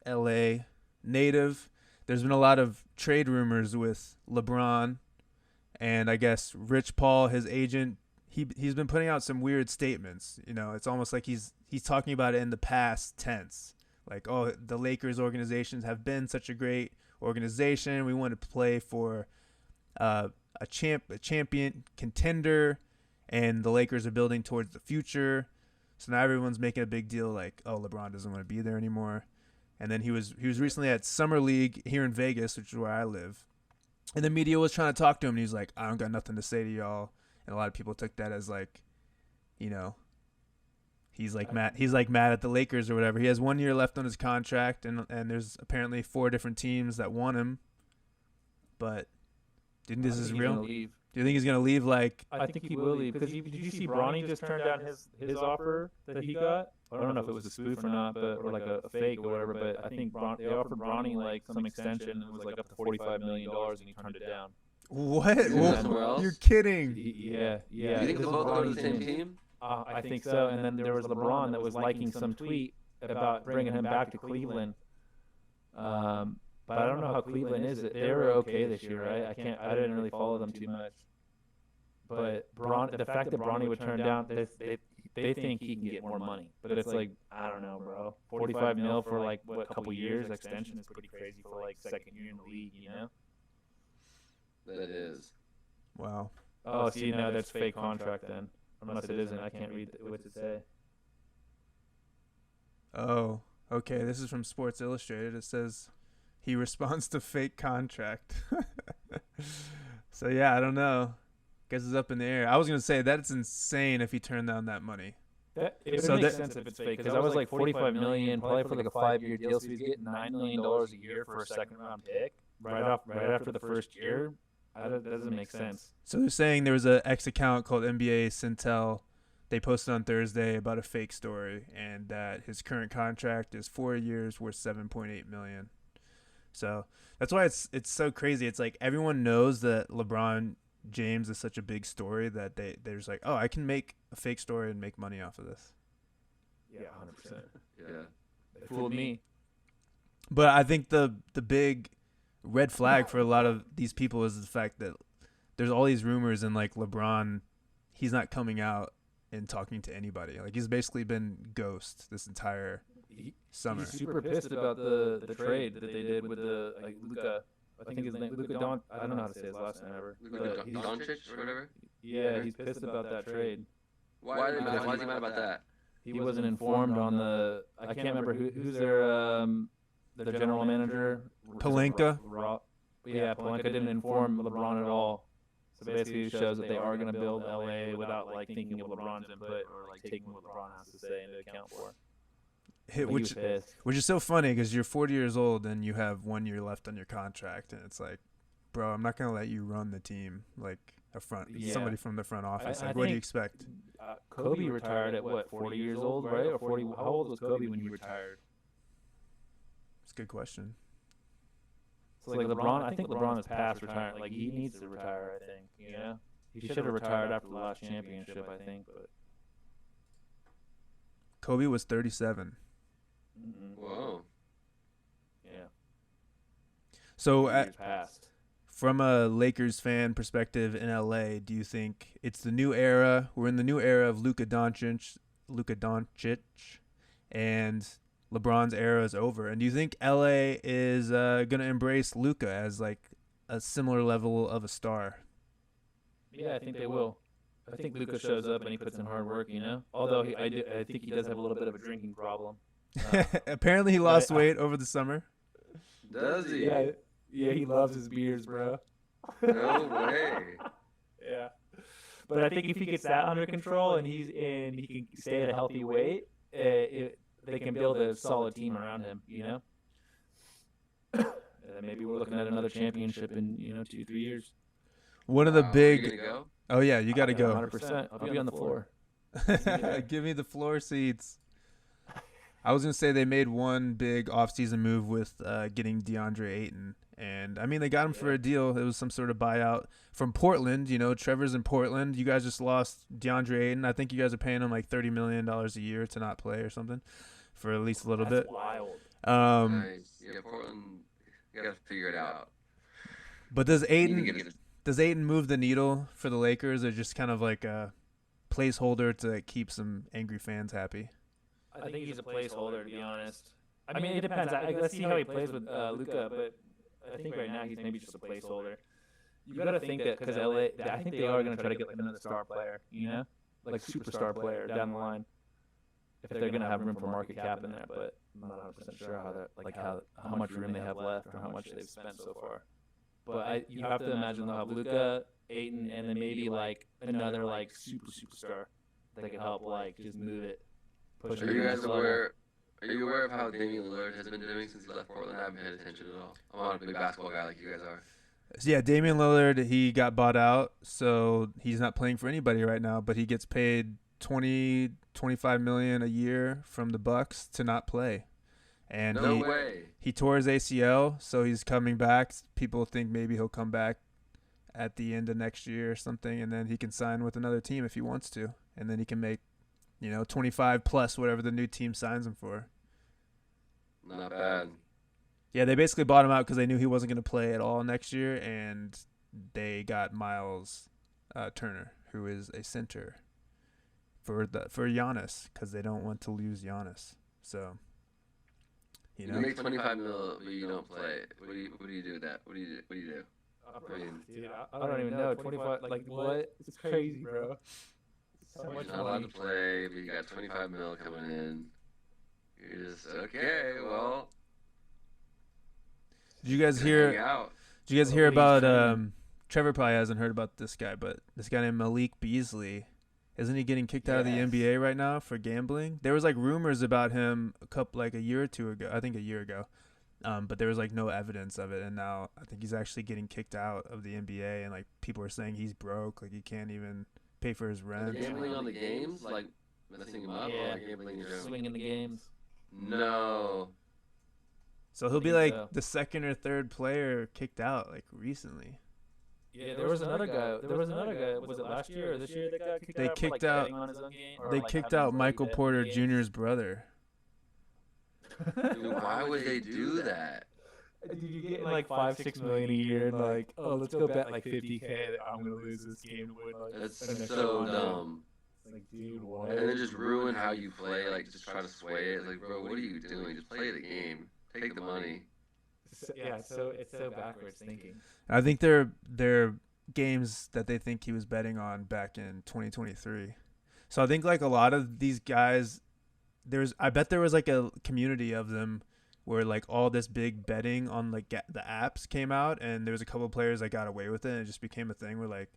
LA native, there's been a lot of trade rumors with LeBron, and I guess Rich Paul, his agent, he's been putting out some weird statements. You know, it's almost like he's talking about it in the past tense. Like, oh, the Lakers organizations have been such a great organization. We want to play for a champion contender, and the Lakers are building towards the future. So now everyone's making a big deal like, oh, LeBron doesn't want to be there anymore. And then he was recently at Summer League here in Vegas, which is where I live. And the media was trying to talk to him, and he's like, I don't got nothing to say to y'all. And a lot of people took that as like, you know, he's like mad at the Lakers or whatever. He has 1 year left on his contract, and there's apparently 4 different teams that want him. But do you think this is real? Do you think he's gonna leave? Like, I think he will leave because did you see Bronny just turned down his offer that he got? I don't know if it was a spoof or not, or like a fake or whatever. But I think they offered Bronny like some extension, and it was like up to $45 million, and he turned it down. What? Well, you're kidding. Yeah. Do you think they'll both go to the same team? I think so. And then there was LeBron that was liking some tweet about bringing him back to Cleveland. But I don't know how Cleveland is. They were okay this year, right? I didn't really follow them too much. But the fact that Bronny would turn down, they think he can get more money, but it's like I don't know, bro. 45 mil for like what a couple years extension is pretty crazy for like second year in the league, you know? That is. Wow. Oh, see, no, that's fake contract then. Unless it isn't, I can't read what's it say. Oh, okay. This is from Sports Illustrated. It says he responds to fake contract. So yeah, I don't know. Guess it's up in the air. I was gonna say that's insane if he turned down that money. It So makes that- sense if it's fake because that was like 45 million, probably for like a 5-year deal, so he's getting $9 million a year for a second round pick right after the first year. That doesn't make sense. So they're saying there was a X account called NBA Centel. They posted on Thursday about a fake story and that his current contract is 4 years worth $7.8 million. So that's why it's so crazy. It's like everyone knows that LeBron James is such a big story that they're just like, oh, I can make a fake story and make money off of this. Yeah, 100%. Yeah. They fooled me. But I think the big red flag for a lot of these people is the fact that there's all these rumors and like LeBron, he's not coming out and talking to anybody. Like he's basically been ghost this entire summer. He's super pissed about the trade that they did with the like Luka. I think his name Luka Don. I don't know how to say his last name ever. Luka Doncic or whatever. Yeah, he's pissed about that trade. Why is he mad about that? He wasn't informed on the. I can't remember who's their general manager. Pelinka. Yeah, Pelinka didn't inform LeBron at all. So basically, it shows that they are going to build LA without like thinking of LeBron's input or like taking what LeBron has to say into account for. Which is so funny because you're 40 years old and you have 1 year left on your contract, and it's like, bro, I'm not gonna let you run the team like somebody from the front office. Like, what do you expect? Kobe retired at what, 40 years old, right? Or 40? How old was Kobe when he retired? It's a good question. So like LeBron, I think LeBron is past retiring. Like he needs to retire. I think, you know, he should have retired after the last championship. I think, but Kobe was 37. Whoa. Yeah. So years passed. From a Lakers fan perspective in LA, do you think it's the new era? We're in the new era of Luka Doncic, and LeBron's era is over. And do you think LA is gonna embrace Luka as like a similar level of a star? Yeah, I think they will. I think Luka shows up and he puts in hard work. You know, although I think he does have a little bit of a drinking problem. Apparently, he lost weight over the summer. Does he? Yeah, he loves his beers, bro. No way. Yeah, but I think if he gets that under control and he can stay at a healthy weight, they can build a solid team around him. You know, maybe we're looking at another championship in 2-3 years. One of the big. You gonna go? Oh yeah, you got to go. 100%. I'll be on the floor. Give me the floor seats. I was gonna say they made one big offseason move with getting DeAndre Ayton, and I mean they got him for a deal. It was some sort of buyout from Portland. You know, Trevor's in Portland. You guys just lost DeAndre Ayton. I think you guys are paying him like $30 million a year to not play or something for at least a little bit. Wild. Nice. Yeah, Portland. You gotta figure it out. But does Ayton move the needle for the Lakers, or just kind of like a placeholder to keep some angry fans happy? I think he's a placeholder, to be honest. I mean, it depends. Let's see how he plays with Luka, but I think right now he's maybe just a placeholder. You got to think that because LA, I think they are going to try to get like another star player, you know, like superstar player down the line, if they're going to have room for market cap in there. But I'm not 100% sure how much room they have left or how much they've spent so far. But you have to imagine they'll have Luka, Ayton, and then maybe like another like superstar that can help like just move it. Are you guys aware? Are you aware of how Damian Lillard has been doing since he left Portland? I haven't paid attention at all. I'm not a big basketball guy like you guys are. So yeah, Damian Lillard, he got bought out, so he's not playing for anybody right now, but he gets paid $20-25 million a year from the Bucks to not play. And no way. He tore his ACL, so he's coming back. People think maybe he'll come back at the end of next year or something, and then he can sign with another team if he wants to, and then he can make 25 plus whatever the new team signs him for. Not bad. Yeah, they basically bought him out because they knew he wasn't going to play at all next year, and they got Miles Turner, who is a center. for Giannis because they don't want to lose Giannis. So, you You know, make 25 mil, but you don't play. What do you do with that? What do you do? I mean, Dude, I don't even know. 25, like what? It's crazy, bro. So much you're not allowed to money. play, but you got 25 mil coming in. You're just okay. Well, did you guys gonna hang hear? out. Did you guys Well, hear he's about? training. Trevor probably hasn't heard about this guy, but this guy named Malik Beasley. Isn't he getting kicked out of the Yes. NBA right now for gambling? There was like rumors about him a year or two ago. I think a year ago. But there was like no evidence of it, and now I think he's actually getting kicked out of the NBA, and like people are saying he's broke, like he can't even pay for his rent. Gambling on the games, like messing him up, or Yeah. like gambling in general? Swinging the games. No. So he'll be think like so. the second or third player kicked out like recently. Yeah, there was another guy. There was another guy. Was it last year or this year that got kicked They out? kicked for, like, out- betting on his own game, or, They like, kicked having out his buddy Michael bet on Porter games? Jr.'s brother. Dude, why would they do that? Dude, you get like 5-6 million a year, and like, oh, let's go bet like 50K that I'm gonna lose this game to win like That's an extra so 100. dumb. Like, dude, what? And then just ruin how you play, like just try to sway it. It's like, bro, what are you doing? Just play the game. Take the money. Yeah, it's so backwards thinking. I think they're games that they think he was betting on back in 2023. So I think like a lot of these guys, I bet there was like a community of them where like all this big betting on like the apps came out, and there was a couple of players that got away with it, and it just became a thing where like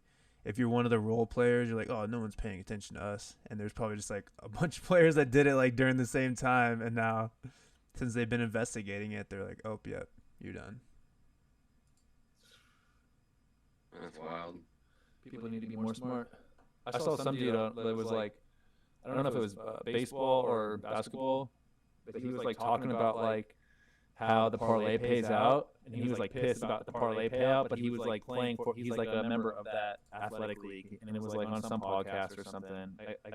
if you're one of the role players, you're like, oh, no one's paying attention to us, and there's probably just like a bunch of players that did it like during the same time, and now since they've been investigating it, they're like, oh, yep, you're done. That's wild. People need to be more smart. I saw some dude that was like, I don't know if it was baseball or basketball, but he was like talking about like how the parlay pays out, and he was like pissed about the parlay payout, but he was like he's like a member of that athletic league, and it was like on some podcast or something. I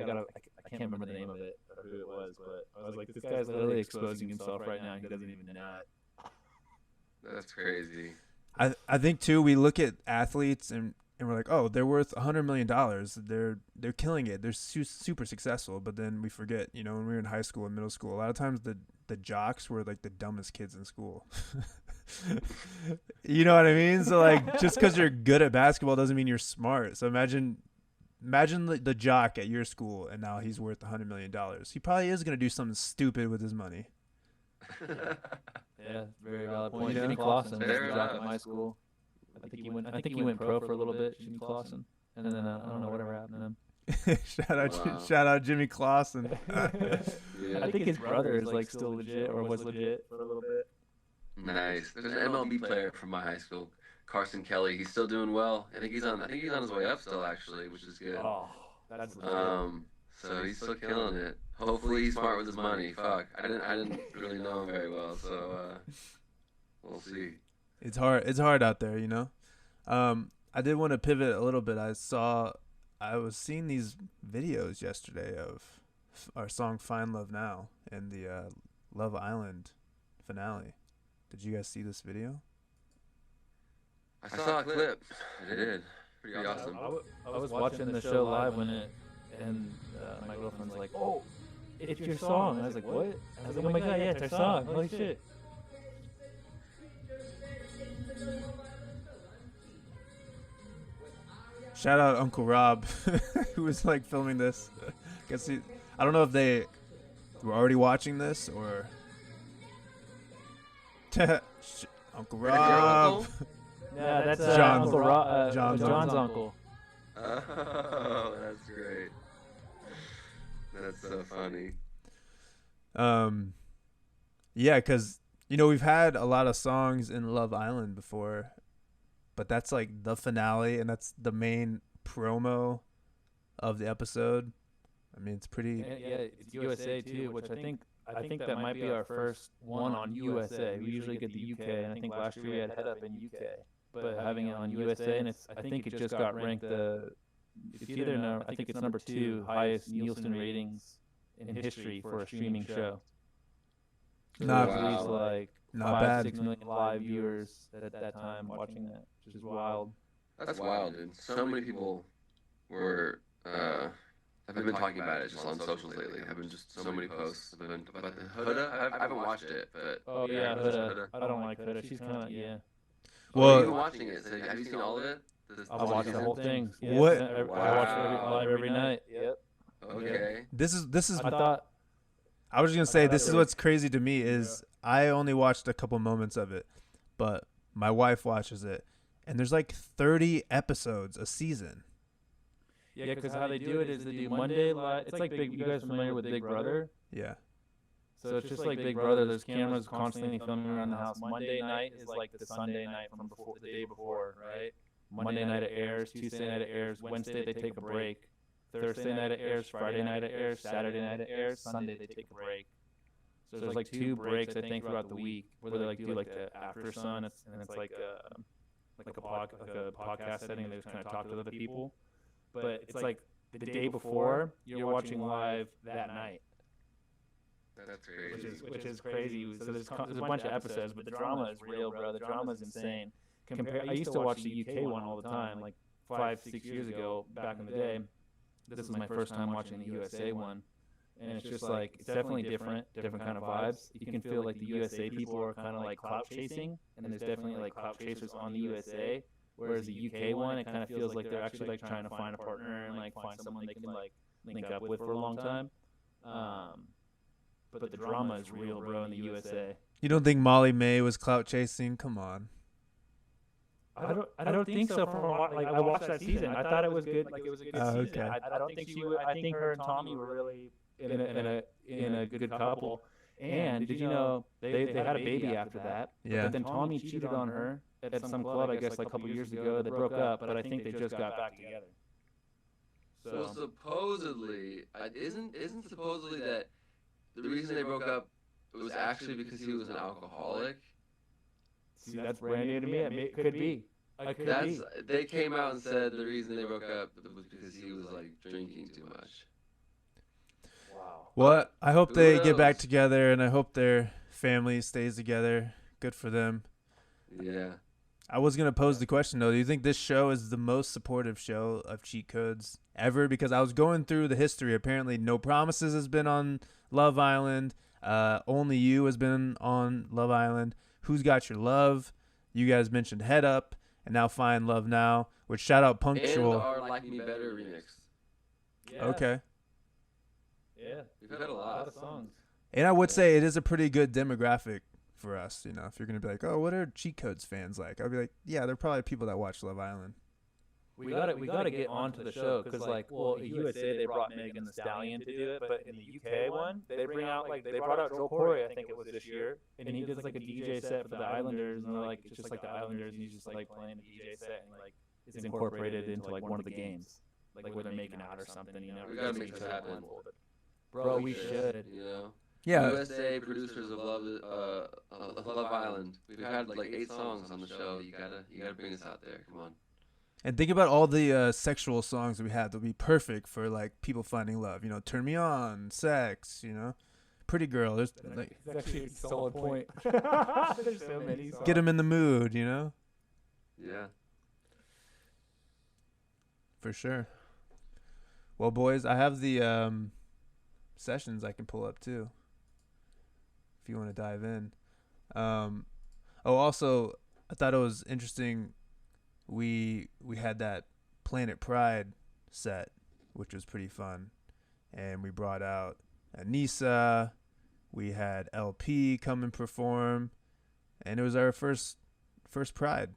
can't remember the name of it or who it was, but I was like, this guy's literally exposing himself right now. He doesn't even know it. That's crazy. I think too, we look at athletes and we're like, oh, they're worth $100 million. They're killing it. They're super successful. But then we forget, you know, when we were in high school and middle school, a lot of times the jocks were like the dumbest kids in school. You know what I mean? So like, just because you're good at basketball doesn't mean you're smart. So imagine the jock at your school, and now he's worth $100 million. He probably is gonna do something stupid with his money. Yeah, very valid point. Yeah. Jimmy Clausen was Very the jock valid. at my school. I think he went pro for a little bit, Jimmy Clausen, and then I don't know whatever happened to him. Wow. Shout out Jimmy Clausen. Yeah. I think his brother is like still legit, or was legit for a little bit. Nice. There's an MLB player from my high school, Carson Kelly. He's still doing well. I think he's on his way up still, actually, which is good. Oh, that's legit. So he's still killing it. Hopefully he's smart with his money. Fuck, I didn't really know him very well, so we'll see. It's hard out there, you know. I did want to pivot a little bit. I was seeing these videos yesterday of our song "Find Love Now" and the Love Island finale. Did you guys see this video? I saw a clip. I did. Pretty awesome. I was watching the show live when it, and my girlfriend's like, "Oh, it's your song." And I was like, "What?" I was like, "Oh my god, yeah, it's our song! Holy shit!" Shout out Uncle Rob, who was like filming this. I don't know if they were already watching this or. Uncle Your Rob. uncle? Yeah, that's John's- Uncle John's John's uncle. uncle. Oh, that's great. That's so funny. Yeah, because you know we've had a lot of songs in Love Island before, but that's like the finale, and that's the main promo of the episode. I mean, it's pretty. Yeah, it's USA too, which I think that might be our first one on USA. We usually get the UK, and I think last year we had Head Up in UK, but having it on USA, and I think it just got ranked it's either I think it's number 2 highest Nielsen ratings in history for a streaming show. So Not- there's at least like Not 5-6 bad. million live viewers at that time watching that, which is wild. That's wild, dude. So many people were I've been talking about it just on socials lately. I've been just so many posts about the Huda. I haven't watched it, but Oh yeah, Huda. I don't like Huda. She's kind of yeah. Oh, you've Well, been watching it. So have you seen all of it? I watched the season? whole thing. Yeah, What? I watch it live every night. Yep. Okay. this is. I thought I was just gonna say thought this it is was- what's crazy to me is I only watched a couple moments of it, but my wife watches it, and there's like 30 episodes a season. yeah, because how they do it is they do Monday live. It's like Big. You guys familiar with Big Brother? Yeah. So it's just like Big Brother. There's cameras constantly filming around the house. Monday night is like the Sunday night from before the day before, right? Monday night it airs. Tuesday night it airs. Wednesday they take a break. Thursday night it airs. Friday night it airs. Saturday night it airs. Sunday they take a break. So there's like 2 breaks I think throughout the week where they like do like the after sun. And it's like a podcast setting. And they just kind of talk to other people. But it's like the day before you're watching live that night. That's crazy. Which is crazy. So there's a bunch of episodes, but the drama is real, bro. The drama is insane. I used to watch the UK one all the time, like 5-6 years ago, back in the day. This is my first time watching the USA one, and it's just like it's definitely different kind of vibes. You can feel like the USA people are kind of like clout chasing, and there's definitely like clout chasers on the USA. Whereas the UK one, it kind of feels like they're actually like trying to find a partner and like find someone they can like link up with for a long time. But the drama is real, bro, in the USA. You don't think Molly May was clout chasing? Come on. I don't think so. From like I watched that season, I thought it was good. Like it was a good season. Okay. I don't think I think her and Tommy were really in a good couple. And did you know they had a baby after that? Yeah. But then Tommy cheated on her at some club, I guess, like a couple years ago. They broke up, but I think they just got back together. So supposedly, isn't supposedly that the reason they broke up was actually because he was an alcoholic? See, that's brand new to me. It could be. They came out and said the reason they broke up was because he was like drinking too much. Wow. Well, I hope Who they get back knows? together, and I hope their family stays together. Good for them. Yeah. I was gonna pose the question though. Do you think this show is the most supportive show of cheat codes ever? Because I was going through the history. Apparently, No Promises has been on Love Island. Only You has been on Love Island. Who's Got Your Love? You guys mentioned Head Up, and now Find Love Now. Which shout out Punctual. And our Like Me Better remix. Yeah. Okay. Yeah. We've had a lot. of songs. And I would say it is a pretty good demographic for us. You know, if you're gonna be like, oh, what are cheat codes fans like? I'd be like, yeah, they're probably people that watch Love Island. We gotta get onto the show because well, in USA they brought Megan Thee Stallion to do it, but in the UK one they brought out Joel Corey, I think it was this year, and he does like a DJ set for the Islanders, and they're like it's just like the Islanders, and he's just like playing the DJ set, and like it's incorporated into like one of the games, like where they're making out or something, you know. We gotta make this happen. Bro, we should. You know. Yeah. USA producers of Love Island. We've had like 8 songs on the show. You gotta bring us out there. Come on. And think about all the sexual songs we had that would be perfect for like people finding love. You know, Turn Me On, Sex. You know, Pretty Girl. There's like That's actually a solid point. There's so many songs. Get them in the mood. You know, Yeah. for sure. Well, boys, I have the sessions I can pull up too. If you want to dive in. Also, I thought it was interesting. We had that Planet Pride set, which was pretty fun, and we brought out Anissa. We had LP come and perform, and it was our first Pride.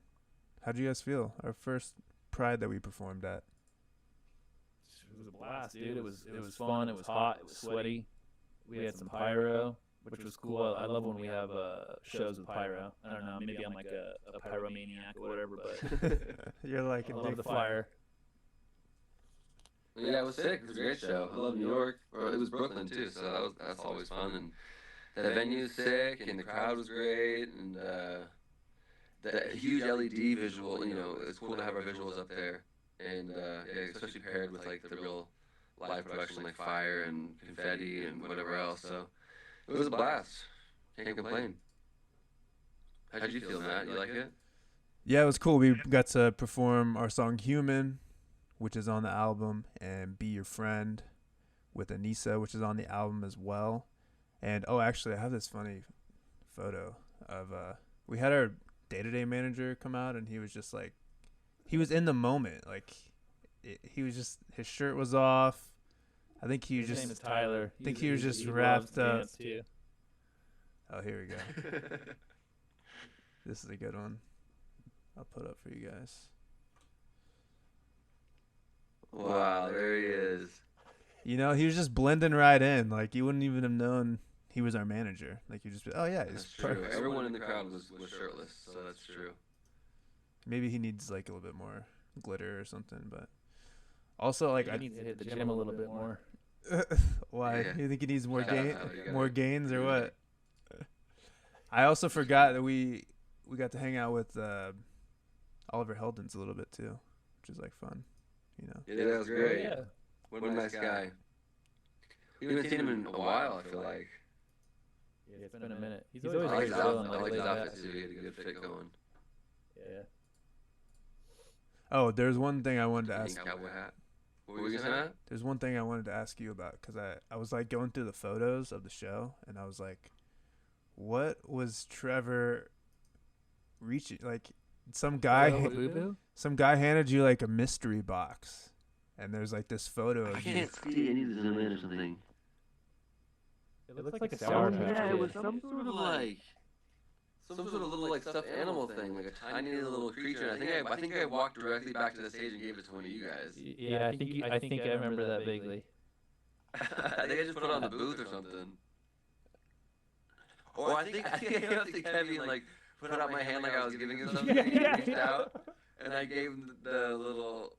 How'd you guys feel? Our first Pride that we performed at. It was a blast, dude. It was fun. It was hot. It was sweaty. We had some pyro, which was cool. I love when we have shows with pyro. I don't know. Maybe I'm like a pyromaniac or whatever, but You're like I love the fire. Yeah, it was sick. It was a great show. I love New York. Or it was Brooklyn too, so that's always fun. And the venue's sick, and the crowd was great, and the huge LED visual. You know, it's cool to have our visuals up there, and yeah, especially paired with like the real live production, like fire and confetti and whatever else. So it was a blast. Can't complain. How'd you feel, Matt? You like it? Yeah, it was cool. We got to perform our song Human, which is on the album, and Be Your Friend, with Anissa, which is on the album as well. And actually, I have this funny photo of we had our day-to-day manager come out, and he was just like, he was in the moment, like he was just, his shirt was off. I think he was His just. name is Tyler. I think he was just loves wrapped to up. dance, too. Oh, here we go. This is a good one. I'll put up for you guys. Wow, there he is. You know, he was just blending right in. Like, you wouldn't even have known he was our manager. Like, you just be, oh yeah, he's That's true. perfect. Everyone in the crowd was shirtless, so that's true. Maybe he needs like a little bit more glitter or something, but also like He needs to hit the gym a little bit more. why? Yeah. You think he needs more Shout out, you gotta- more gains or you what? I also forgot that we got to hang out with Oliver Heldens a little bit too, which is like fun, you know. Yeah, that was great. Yeah. What a nice guy. We haven't seen him in a while, I feel like. Yeah, it's been a minute. He's I always like very his chill outfit, and I like laid his back. outfit too. He had a good fit going. Yeah. Oh, there's one thing I wanted to ask. Cowboy hat. What were you gonna say, Matt? There's one thing I wanted to ask you about, because I was like going through the photos of the show, and I was like, what was Trevor reaching? Like, some guy handed you like a mystery box, and there's like this photo I of you. can't see it. I need to zoom in or something. It looks like a sour patch. Yeah, it Kid. was some sort of little like stuffed animal thing, like a tiny little creature. And I think I walked directly back to the stage and gave it to one of you guys. Yeah, I think I remember that vaguely. I think I just put it on the booth or something. Or I think I came up to Kevin and like put out my hand like I was giving him something. And he reached out and I gave him the little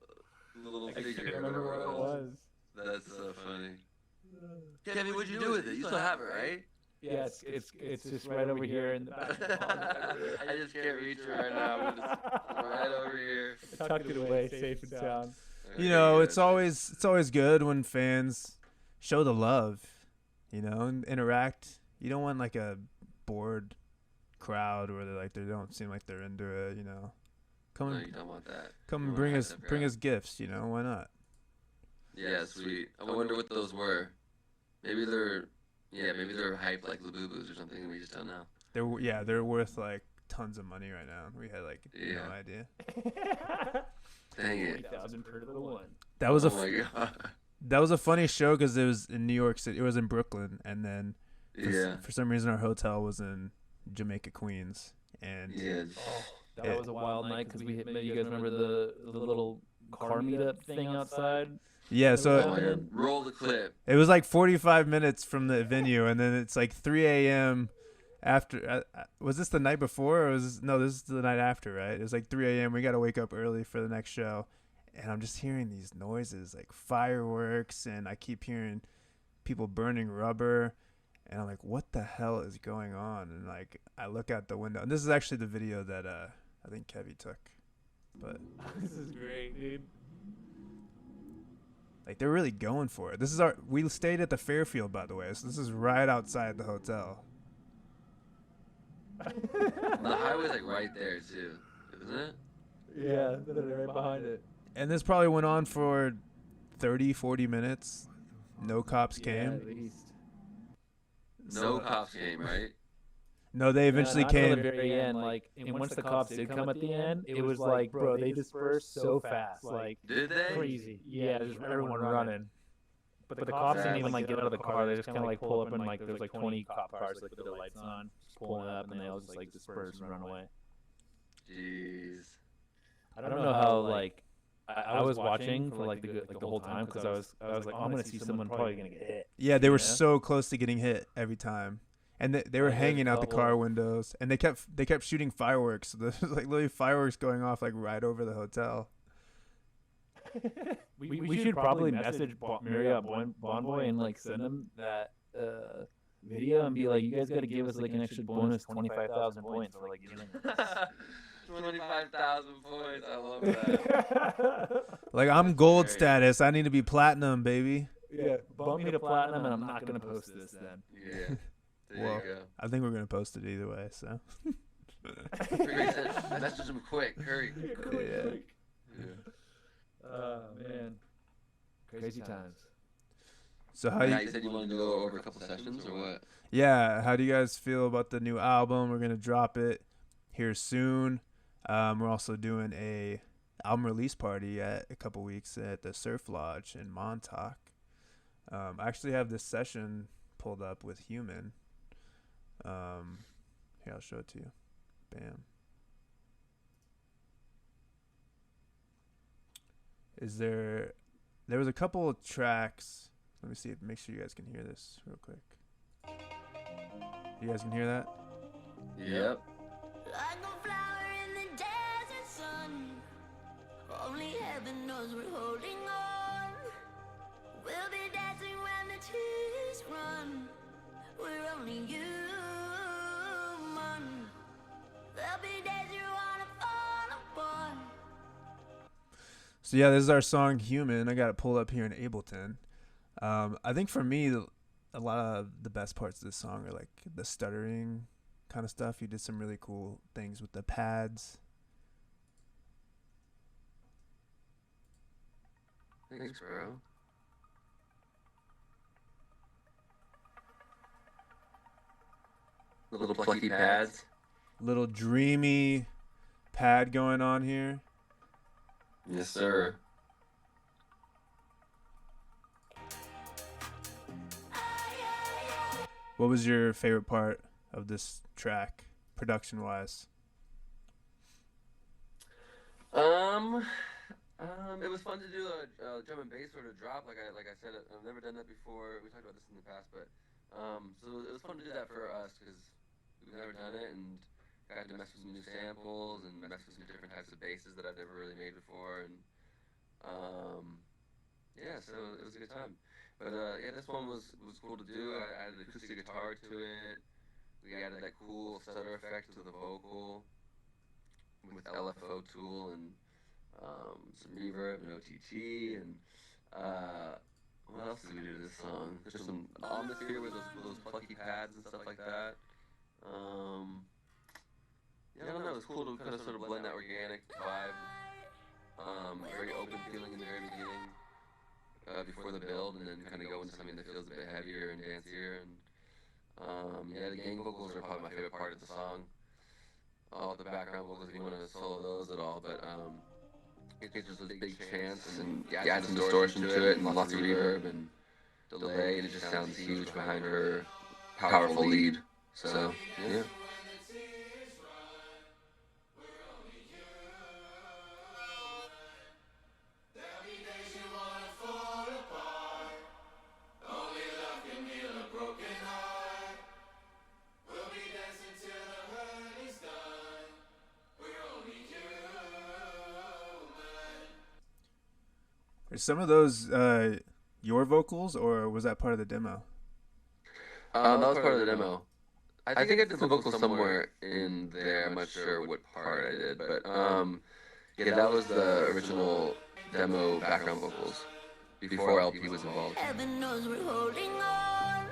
I figure. can't remember what it was. That's so funny. Kevin, what'd you do with it? You still have it, right? Yeah, it's just right over here in the back. I just can't reach it right now. But it's right over here. Tucked it away, safe and sound. You know, it's always good when fans show the love, you know, and interact. You don't want like a bored crowd where they don't seem like they're into it, you know. No, you don't want that. Come You and want a bring hyped up us gifts, you know. Why not? Yeah, sweet. I wonder what those were. Maybe they're hyped like Labubu's or something, and we just don't know. They're worth like tons of money right now. We had like Yeah. no idea. Dang it. 40,000 per little one. That was Oh my god. that was a funny show because it was in New York City. It was in Brooklyn, and then Yeah. for some reason our hotel was in Jamaica, Queens, and Yeah. That was a wild night because you guys remember the little car meetup thing outside? yeah. So Oh, yeah. Roll the clip. it was like 45 minutes from the venue, and then it's like 3 a.m. after. Was this the night before, or this is the night after, right? It was like 3 a.m. We got to wake up early for the next show, and I'm just hearing these noises like fireworks, and I keep hearing people burning rubber, and I'm like, what the hell is going on? And like, I look out the window, and this is actually the video that I think Kevy took, but This is great, dude. like they're really going for it. We stayed at the Fairfield, by the way, so this is right outside the hotel. The highway's like right there too, isn't it? Yeah, literally right behind it. And this probably went on for 30, 40 minutes. No cops Yeah, came. at least. No cops came, right? No, they eventually Not until came. the very end, like, and once the cops did come at the end, it was like, bro, they dispersed so fast, like Did they? crazy. Yeah, there's everyone running. But the cops didn't even like get out of the car. They just kind of like pull up and like there's like 20 cop cars like with their lights on, just pulling up, and they all just like disperse and run away. Jeez. I don't know how like I was watching for like the whole time because I was like, oh, I'm gonna see someone probably gonna get hit. Yeah, they were Yeah. so close to getting hit every time. And they were Yeah, hanging out the double. car windows, and they kept shooting fireworks. So there's like literally fireworks going off like right over the hotel. We should probably message Marriott Bonvoy and like send them that video and be like, you guys got to give us like an extra bonus 25,000 points for like getting this. 25,000 points. I love that. Like, I'm gold Great. status. I need to be platinum, baby. Yeah, bump me to platinum, and I'm not gonna post this then. Yeah. There Well, you go. I think we're gonna post it either way. So Message him quick. Hurry. Yeah. Yeah. Man, crazy times. So how Yeah, you? you said you wanted to go over a couple sessions or what? Yeah, how do you guys feel about the new album? We're gonna drop it here soon. We're also doing a album release party at a couple weeks at the Surf Lodge in Montauk. I actually have this session pulled up with Human. Here, I'll show it to you. Bam. There was a couple of tracks. Let me see. Make sure you guys can hear this real quick. You guys can hear that? Yep. Like a flower in the desert sun. Only heaven knows we're holding on. We'll be dancing when the tears run. We're only human. There'll be days you wanna fall apart. So yeah, this is our song "Human." I got it pulled up here in Ableton. I think for me, a lot of the best parts of this song are like the stuttering kind of stuff. You did some really cool things with the pads. Thanks, bro. Little plucky pads. Little dreamy pad going on here. Yes, sir. What was your favorite part of this track, production-wise? It was fun to do a drum and bass sort of drop. Like I said, I've never done that before. We talked about this in the past, but so it was fun to do that for us because we've never done it and got to mess with some new samples and mess with some different types of basses that I've never really made before. And yeah, so it was a good time. But yeah, this one was cool to do. I added acoustic guitar to it. We added that cool stutter effect to the vocal with LFO tool and some reverb and OTT and what else did we do to this song? There's some almonds here with those plucky pads and stuff like that. Yeah, I don't know. It was cool to kind of sort of blend that organic vibe, very open feeling in the very beginning. Before the build, and then kind of go into something that feels a bit heavier and dancier. And yeah, the gang vocals are probably my favorite part of the song. All the background vocals, if you want to solo those at all, but it's just a big chance, and you add some distortion to it, and lots of reverb and delay, and it just sounds huge behind her powerful lead. So yeah. Are some of those your vocals, or was that part of the demo? That was part of the demo. I think I did some vocals somewhere in there. I'm not sure what part I did, but yeah, that was the original demo background vocals before LP was involved. Heaven knows we're holding on.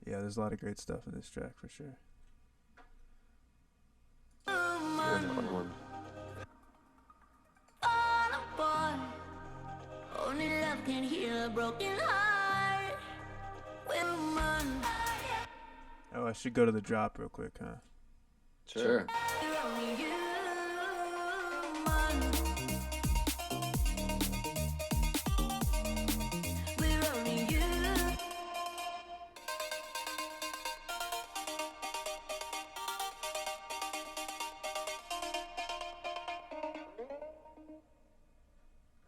Yeah, there's a lot of great stuff in this track for sure. Yeah, it's a fun one. Fall apart. Only love can heal a broken heart. Woman. Oh, I should go to the drop real quick, huh? Sure. We're only human. We're only human.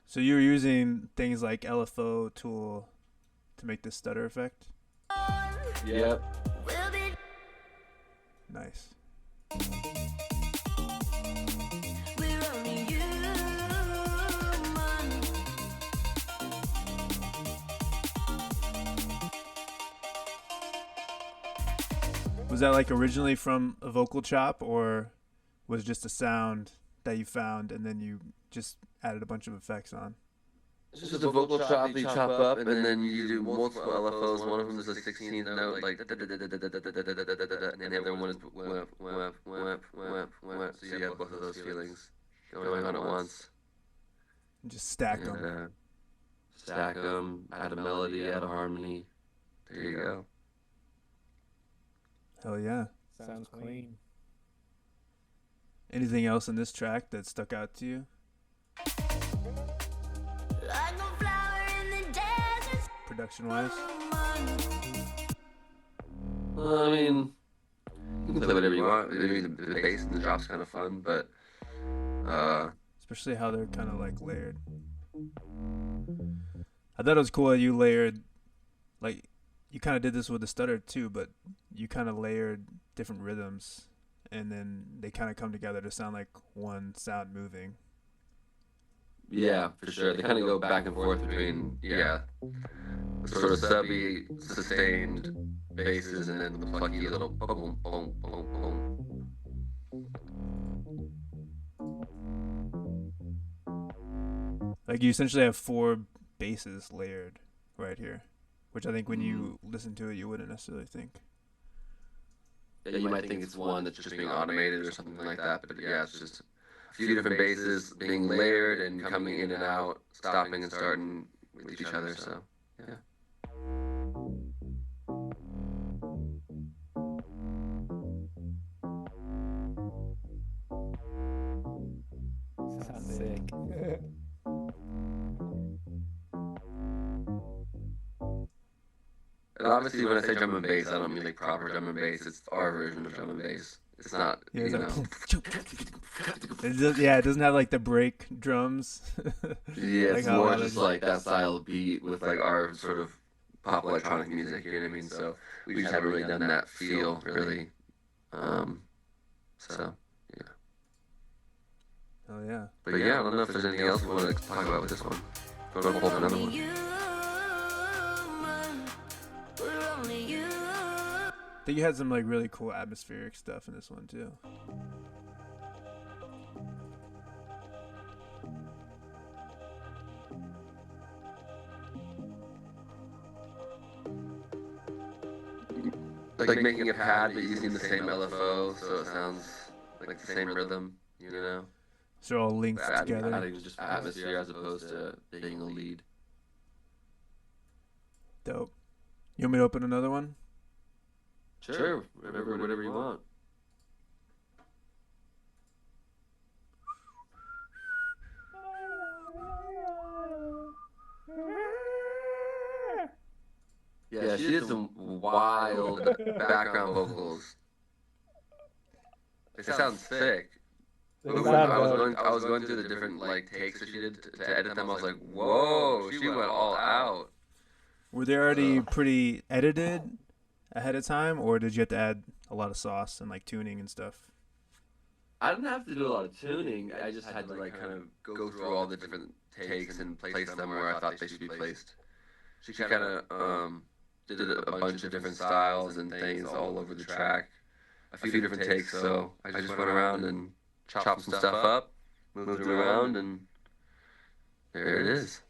So you were using things like LFO tool to make this stutter effect? Yep. We'll be Nice. We're only human. Was that like originally from a vocal chop, or was it just a sound that you found and then you just added a bunch of effects on? It's just a vocal chop that you chop up, and then you do multiple LFOs. One of them is a 16th note, like, and the other one is whap, whap, whap, whap, whap. So you have both of those feelings going on at once. And just stacked And, them. stack them, add a melody, add a harmony. There you go. Hell yeah. Sounds clean. Anything else in this track that stuck out to you? Like a flower in the desert. Production wise? I mean, you can play whatever you want. I mean, the bass and the drop's kind of fun, but Especially how they're kind of like layered. I thought it was cool that you layered, like, you kind of did this with the stutter too, but you kind of layered different rhythms, and then they kind of come together to sound like one sound moving. yeah, for sure. They kind of go back and forth between, the sort of subby, sustained basses, and then the plucky little boom, boom, boom, boom. Like, you essentially have 4 basses layered right here, which I think when you listen to it, you wouldn't necessarily think. Yeah, you might think it's one that's just being automated or something like that, but yeah, it's just a few different basses being layered and coming in and out, stopping and starting with each other, so, yeah. Sounds sick. And obviously, when I say drum and bass, I don't mean like proper drum and bass. It's our version of drum and bass. It's not, Yeah, you it's know. it doesn't have like the break drums. Yeah, Like it's how more others- just like that style of beat with like our sort of pop electronic music. You know what I mean? So we just haven't really done that feel really. So yeah. Oh yeah. But yeah, I don't know if there's anything else we want to talk about with this one. Go to hold another one. I think you had some like really cool atmospheric stuff in this one too. Like making a pad, but using the same LFO, so it sounds like the same rhythm. You know. So they're all linked together. Adding just atmosphere as opposed to being a lead. Dope. You want me to open another one? Sure, whatever you want. Yeah, she did some wild background vocals. It sounds sick. But when I was going through the different like takes that she did to edit them, I was like, whoa, she went all out. Were they already pretty edited ahead of time, or did you have to add a lot of sauce and like tuning and stuff? I didn't have to do a lot of tuning. I just had to like kind of go through all the different takes and place them where I thought they should be placed. She kind of did a bunch of different styles and things all over the track. A few different takes, so I just went around and chopped some stuff up, moved it around, and there it is.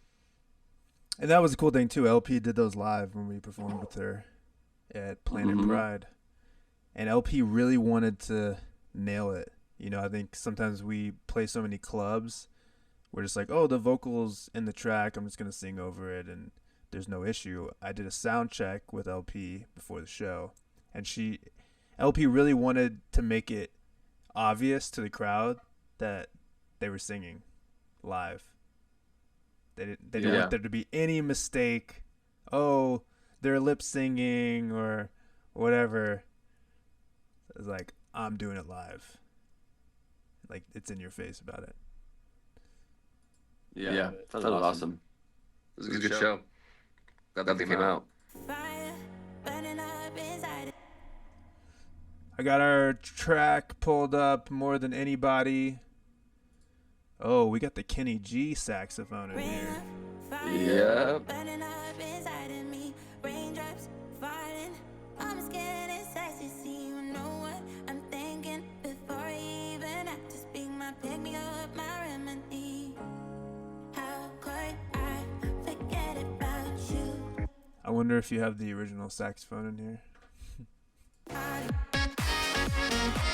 And that was a cool thing too. LP did those live when we performed with her at Planet Pride. And LP really wanted to nail it. You know, I think sometimes we play so many clubs, we're just like, oh, the vocals in the track, I'm just going to sing over it and there's no issue. I did a sound check with LP before the show, and LP really wanted to make it obvious to the crowd that they were singing live. They didn't want there to be any mistake. Oh, they're lip singing or whatever. It's like, I'm doing it live. Like, it's in your face about it. Yeah, that was awesome. It was a good show. Glad that they came out. I got our track pulled up more than anybody. Oh, we got the Kenny G saxophone in here. Yep. I wonder if you have the original saxophone in here.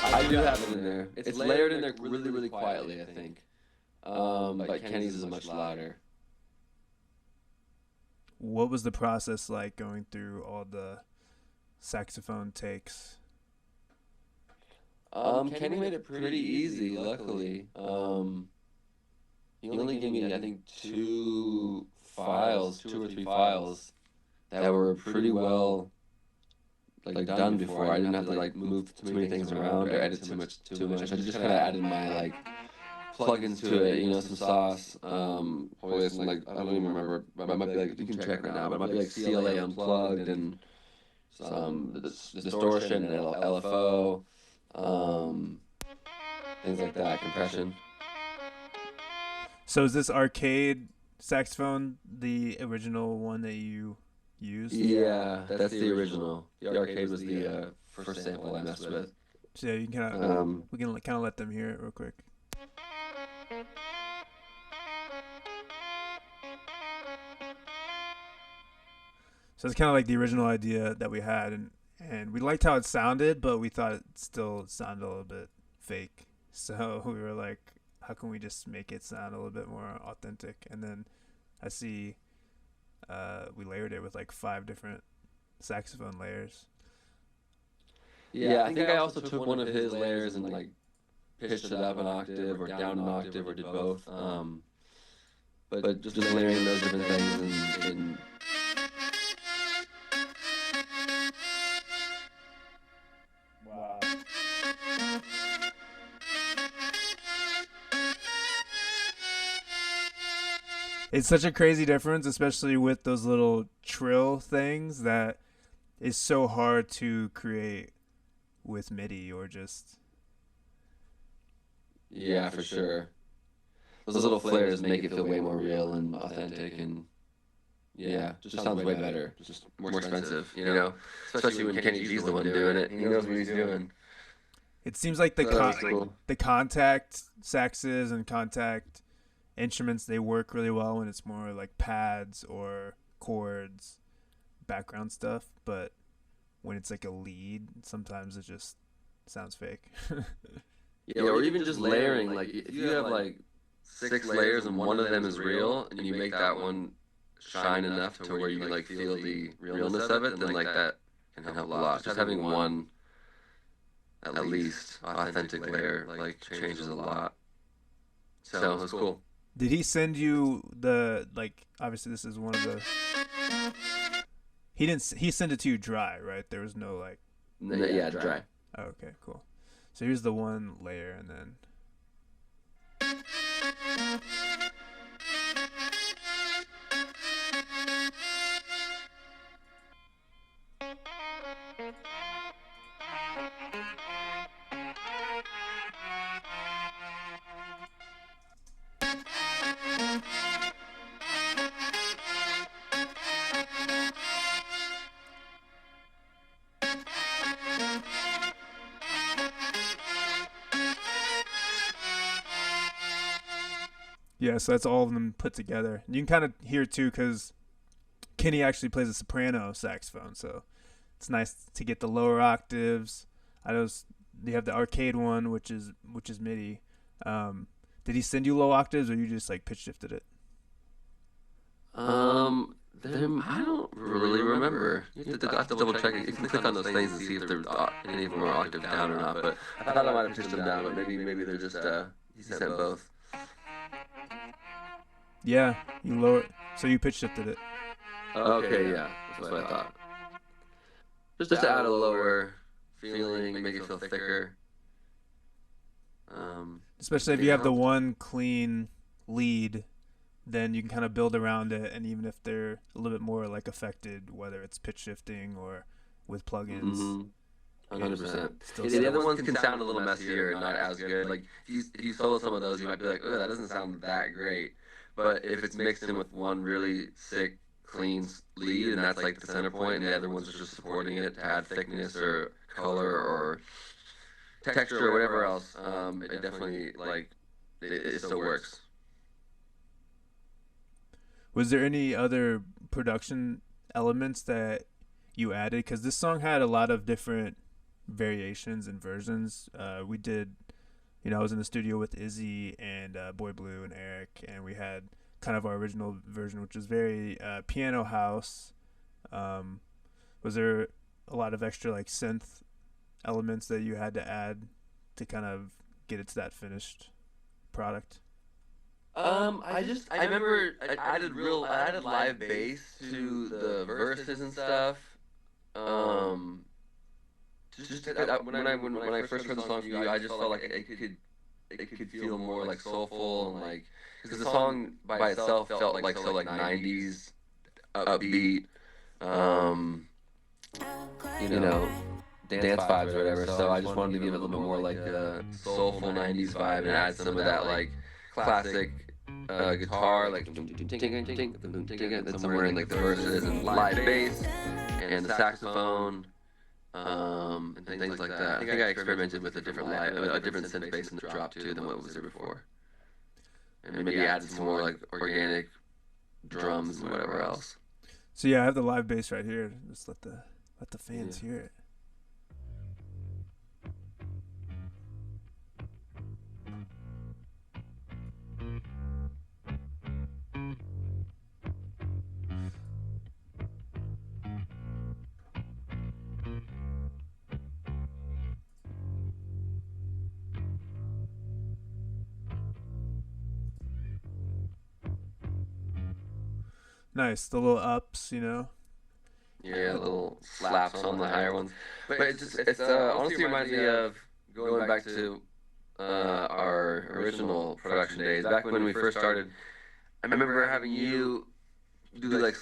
I do have it in there. It's layered in there really, really quietly, I think. But Kenny's is much louder. what was the process like going through all the saxophone takes? Kenny made it pretty easy, luckily. He only gave me, I think, two or three files that were pretty well like done before. I didn't have to like move too many things around or edit too much. I just kind of added my like plugins to it, some sauce. Probably some like I don't even remember. But it might be like you can check right now, but it might be like CLA unplugged and some distortion and LFO, things like that, compression. So is this arcade saxophone the original one that you used? Yeah, that's the original. The arcade was the first sample I messed with. So yeah, you can kind of we can kind of let them hear it real quick. So it's kind of like the original idea that we had, and we liked how it sounded, but we thought it still sounded a little bit fake. So we were like, how can we just make it sound a little bit more authentic? And then I see we layered it with like 5 different saxophone layers. Yeah, I think I also took one of his layers and like pitched it up an octave or down an octave or did both. But just layering those different things and Wow. It's such a crazy difference, especially with those little trill things that is so hard to create with MIDI or just. yeah, for sure. Those little flares make it feel way more real and authentic, and yeah, just sounds way better. Just more expensive, Especially when Kenny G's the one doing it. He knows what he's doing. It seems like the So that's cool. the contact saxes and contact instruments, they work really well when it's more like pads or chords, background stuff. But when it's like a lead, sometimes it just sounds fake. Yeah, or even just layering. Like if you have like 6 layers and one of them is real, and you make that one shine enough to where you like feel the realness of it, then like that can help a lot. Just having one at least authentic layer like changes a lot. So it was cool. Did he send you the, like, obviously this is one of the, he sent it to you dry, right? There was no like. Yeah, dry. Oh, okay, cool. So here's the one layer, and then. Yeah, so that's all of them put together. You can kind of hear too, because Kenny actually plays a soprano saxophone, so it's nice to get the lower octaves. I know you have the arcade one, which is MIDI. Did he send you low octaves, or you just like pitch shifted it? I don't really remember. I have to double check. You can click on those things and see if they're any of them are octave down or not. But I thought I might have pitched them down, but maybe they're just he sent both. Yeah, you lower. So you pitch shifted it. Okay, yeah, that's what I thought. Just to add a lower feeling, make it feel thicker. Especially if you have the one clean lead, then you can kind of build around it, and even if they're a little bit more like affected, whether it's pitch shifting or with plugins. 100%. The other ones can sound a little messier and not as good. Like if you solo some of those, you might be like, oh, that doesn't sound that great. But if it's mixed in with one really sick, clean lead, and that's like the center point, and the other ones are just supporting it to add thickness or color or texture or whatever else, it definitely it still works. Was there any other production elements that you added? Because this song had a lot of different variations and versions. We did, I was in the studio with Izzy and Boy Blue and Eric, and we had kind of our original version, which is very piano house. Was there a lot of extra like synth elements that you had to add to kind of get it to that finished product? I remember I added live bass to the verses and stuff. Um, just when I first heard the song from you, I just felt like it could feel more like soulful and like because the song by itself felt like so like 90s upbeat, um, you know, dance vibes or whatever. So I just wanted to give it a little bit more like a soulful 90s vibe and add some of that like classic guitar, like that's somewhere in like the verses and live bass and the saxophone, and things like that. I think I experimented with a different synth bass in the drop too than what was there before, and maybe added some more like organic drums and whatever else. So yeah, I have the live bass right here. Just let the fans hear it. Nice, the little ups, Yeah, little slaps on the higher ones. But it's honestly reminds me of going back to our original production days. Back when we first started, I remember having you do like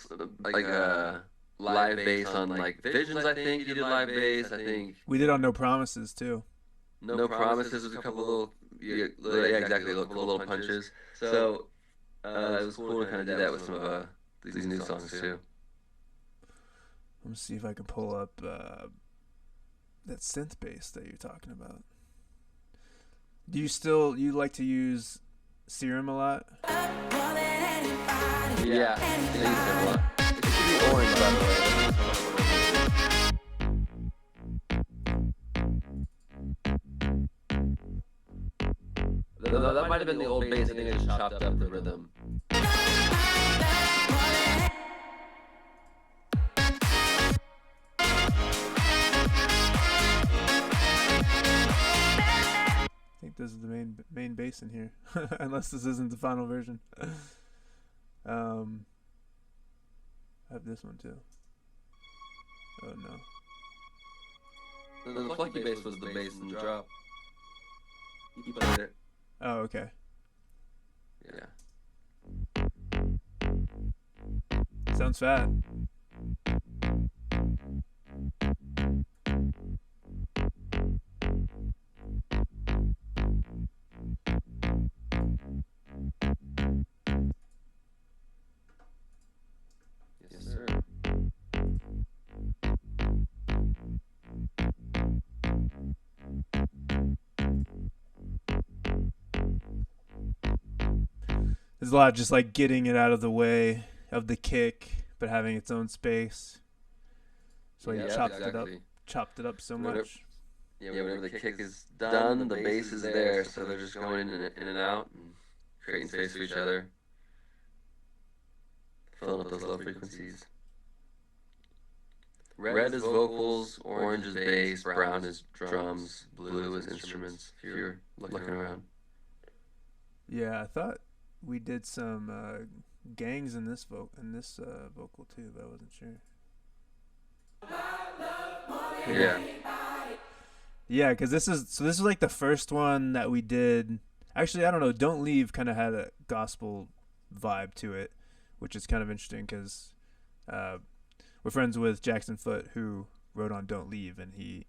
live bass on like Visions. I think you did live bass. I think We did on No Promises too. No Promises was a couple little yeah exactly a couple little punches. So it was cool to kind of do that with some of these new songs too. Let me see if I can pull up that synth bass that you're talking about. Do you like to use Serum a lot? Yeah, I use it a lot. It should be orange, by the way. That might have been the old bass. I think I just chopped up the rhythm. I think this is the main bass in here, unless this isn't the final version. I have this one too. Oh no. The plucky bass was the bass in the drop. You played it. Oh, okay. Yeah. Sounds fat. Yes, sir. There's a lot of just like getting it out of the way of the kick, but having its own space. So you chopped it up so much. Yeah, whenever the kick is done, the bass is there, so they're just going in and out and creating space for each other, filling up those low frequencies. Red is vocals, orange is bass, brown is drums, blue is instruments, if you're looking around. Yeah, I thought we did some gangs in this vocal too, but I wasn't sure. Yeah. Yeah, because this is like the first one that we did. Actually, I don't know. Don't Leave kind of had a gospel vibe to it, which is kind of interesting because we're friends with Jackson Foote, who wrote on Don't Leave, and he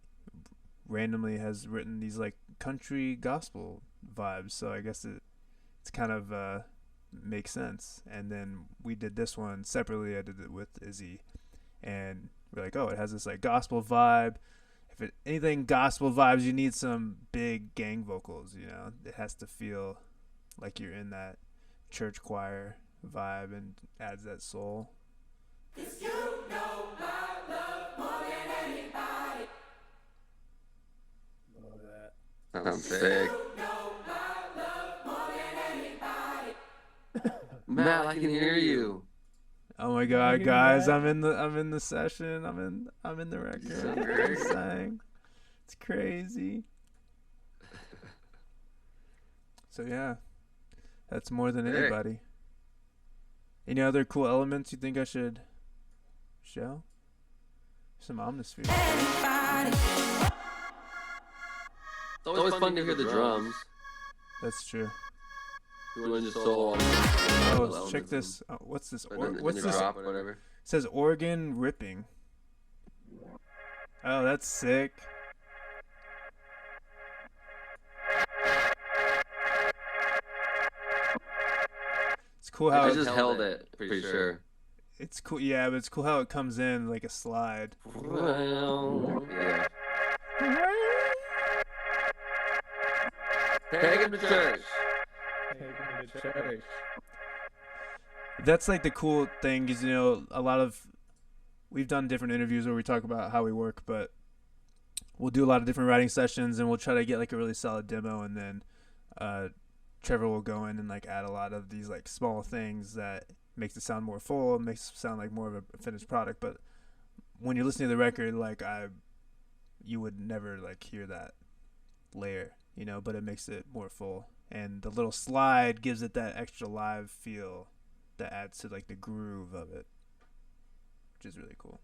randomly has written these like country gospel vibes. So I guess it's kind of makes sense. And then we did this one separately. I did it with Izzy, and we're like, oh, it has this like gospel vibe. If anything gospel vibes, you need some big gang vocals. It has to feel like you're in that church choir vibe and adds that soul. 'Cause you know my love more than anybody. Love that. Sounds sick. Matt, I can hear you. Oh my I God, hear guys! that. I'm in the session. I'm in the You record. sound I'm great. sang. It's crazy. So yeah, that's more than Hey. anybody. Any other cool elements you think I should show? Some omnisphere. It's always fun to hear the drums. That's true. You want to just solo on Oh, check this. What's this? What's this? Drop, whatever. It says organ ripping. Oh, that's sick. It's cool how I just held it, pretty sure. it's cool. Yeah, but it's cool how it comes in like a slide. Well, yeah. Take him to church. That's like the cool thing is, you know, we've done different interviews where we talk about how we work, but we'll do a lot of different writing sessions and we'll try to get like a really solid demo, and then Trevor will go in and like add a lot of these like small things that makes it sound more full, makes it sound like more of a finished product. But when you're listening to the record, like you would never like hear that layer, you know, but it makes it more full. And the little slide gives it that extra live feel that adds to like the groove of it, which is really cool.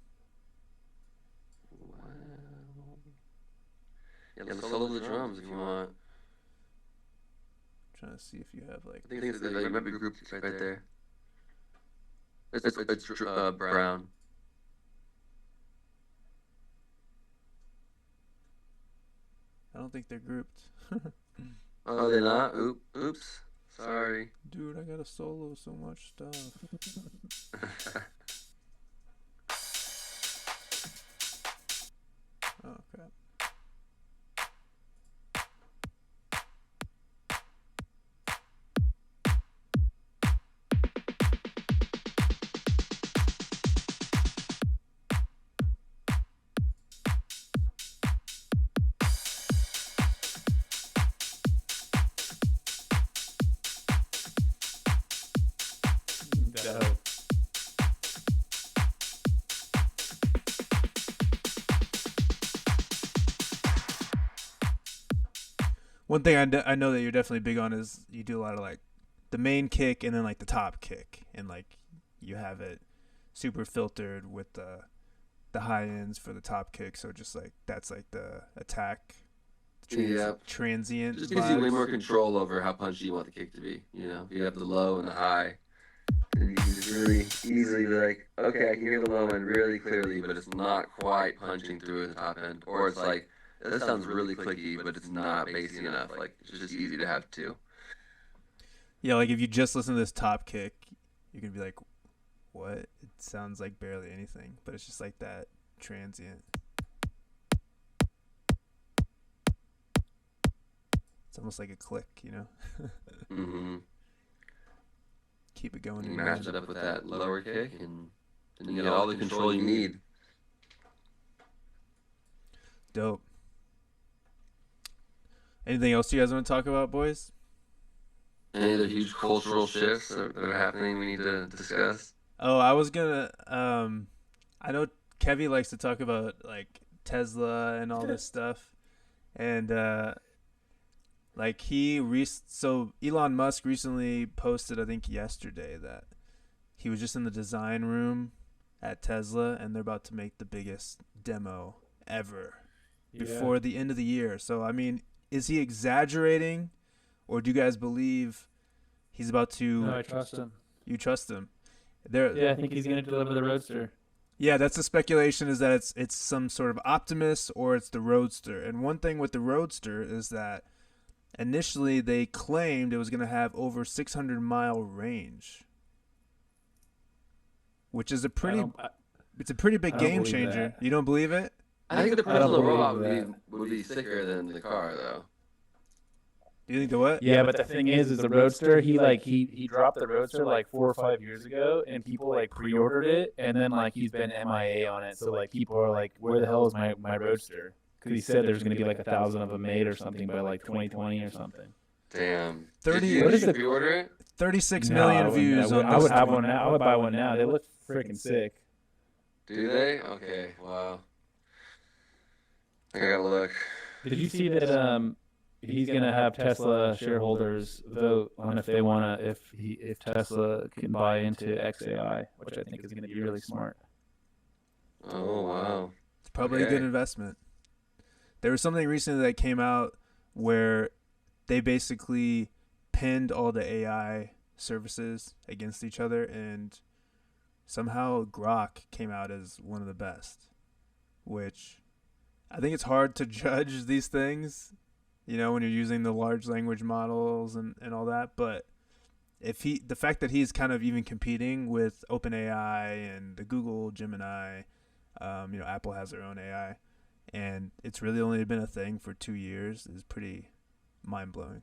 Wow. Yeah, let's solo the drums if you want. Trying to see if you have like. I think it's remember group right there. It's brown. I don't think they're grouped. Oh, they're not? Oops. Sorry. Dude, I gotta solo so much stuff. Oh crap. Dope. One thing I know that you're definitely big on is you do a lot of like the main kick and then like the top kick, and like you have it super filtered with the high ends for the top kick, so just like that's like the attack transient Just gives you way vibes. more control over how punchy you want the kick to be. You know, you have the low and the high, and you can just really easily be like, okay, I can hear the low end really clearly, but it's not quite punching through the top end. Or it's like, that sounds really clicky, but it's not bassy enough. Like, it's just easy to have two. Yeah, like if you just listen to this top kick, you can be like, what? It sounds like barely anything, but it's just like that transient. It's almost like a click, you know? Mm-hmm. Keep it going. You in match there. it up with that lower kick, and you get all the control you need. Dope. Anything else you guys want to talk about, boys? Any other huge cultural shifts that are happening we need to discuss? Oh, I was gonna. I know Kevy likes to talk about like Tesla and all this stuff, and like so Elon Musk recently posted, I think yesterday, that he was just in the design room at Tesla, and they're about to make the biggest demo ever before the end of the year. So I mean, is he exaggerating, or do you guys believe he's about to? No, I trust him. You trust him? Yeah, I think he's gonna deliver the Roadster. Yeah, that's the speculation, is that it's some sort of Optimus or it's the Roadster. And one thing with the Roadster is that initially they claimed it was going to have over 600-mile range, which is it's a pretty big I don't game believe changer. that. You don't believe it? I think the I don't personal believe robot that. would be sicker than the car, though. Do you think the what? Yeah, but the thing is the Roadster. He dropped the Roadster like 4 or 5 years ago, and people like pre-ordered it, and then like he's been MIA on it. So like people are like, where the hell is my Roadster? Because he said there's gonna be like 1,000 of them made or something by like 2020 or something. Damn. 30 Did What is you the- pre-order it? 36 No, million I wouldn't. views on I would this have tweet. one now. I would buy one now. They look freaking sick. Do they? Okay. Wow. I gotta look. Did you see that? He's gonna have Tesla shareholders vote on if they wanna if Tesla can buy into XAI, which I think is gonna be really smart. Oh wow. It's probably a Okay. good investment. There was something recently that came out where they basically pinned all the AI services against each other, and somehow Grok came out as one of the best, which I think it's hard to judge these things, when you're using the large language models and all that. But the fact that he's kind of even competing with OpenAI and the Google Gemini, Apple has their own AI, and it's really only been a thing for 2 years is pretty mind-blowing.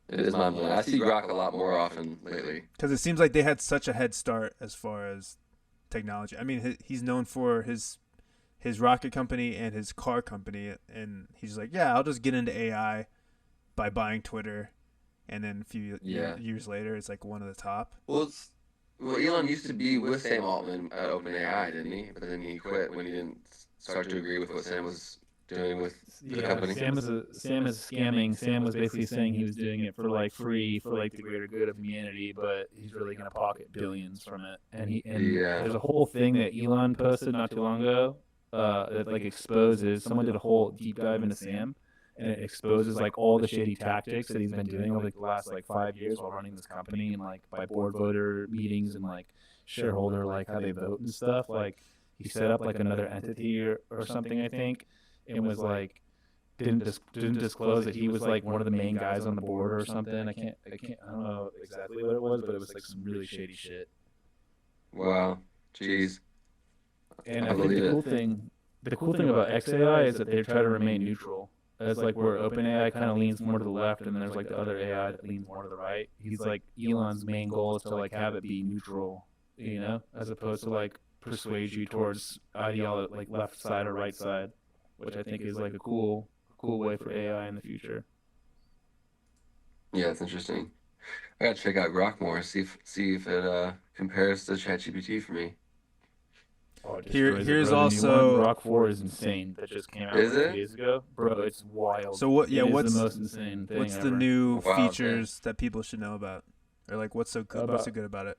It is mind blowing. I see Grok a lot more often lately. Because it seems like they had such a head start as far as technology. I mean, he's known for his rocket company and his car company, and he's like, yeah, I'll just get into AI by buying Twitter, and then a few years later, it's like one of the top. Well, Elon used to be with Sam Altman at OpenAI, didn't he? But then he quit when he didn't start to agree with what Sam was doing with the company. Sam is scamming. Sam was basically saying he was doing it for like free for like the greater good of humanity, but he's really gonna pocket billions from it. And there's a whole thing that Elon posted not too long ago that like exposes. Someone did a whole deep dive into Sam, and it exposes like all the shady tactics that he's been doing over like the last like 5 years while running this company, and like by board voter meetings and like shareholder like how they vote and stuff. Like he set up like another entity or something, I think, and was like didn't disclose that he was like one of the main guys on the board or something. I don't know exactly what it was, but it was like some really shady shit. Wow. Jeez. And I think the cool thing about XAI is that they try to remain neutral. As like where OpenAI kind of leans more to the left, and then there's like the other AI that leans more to the right. He's like Elon's main goal is to like have it be neutral, as opposed to like persuade you towards ideology like left side or right side, which I think is like a cool way for AI in the future. Yeah, it's interesting. I gotta check out Grok more, see if it compares to ChatGPT for me. Oh, Here's also Grok 4 is insane. That just came out Is like it? 2 days ago, bro. It's wild. So what? Yeah, It is what's the most insane thing what's the ever. new Wow, features that people should know about, or like what's so good about it?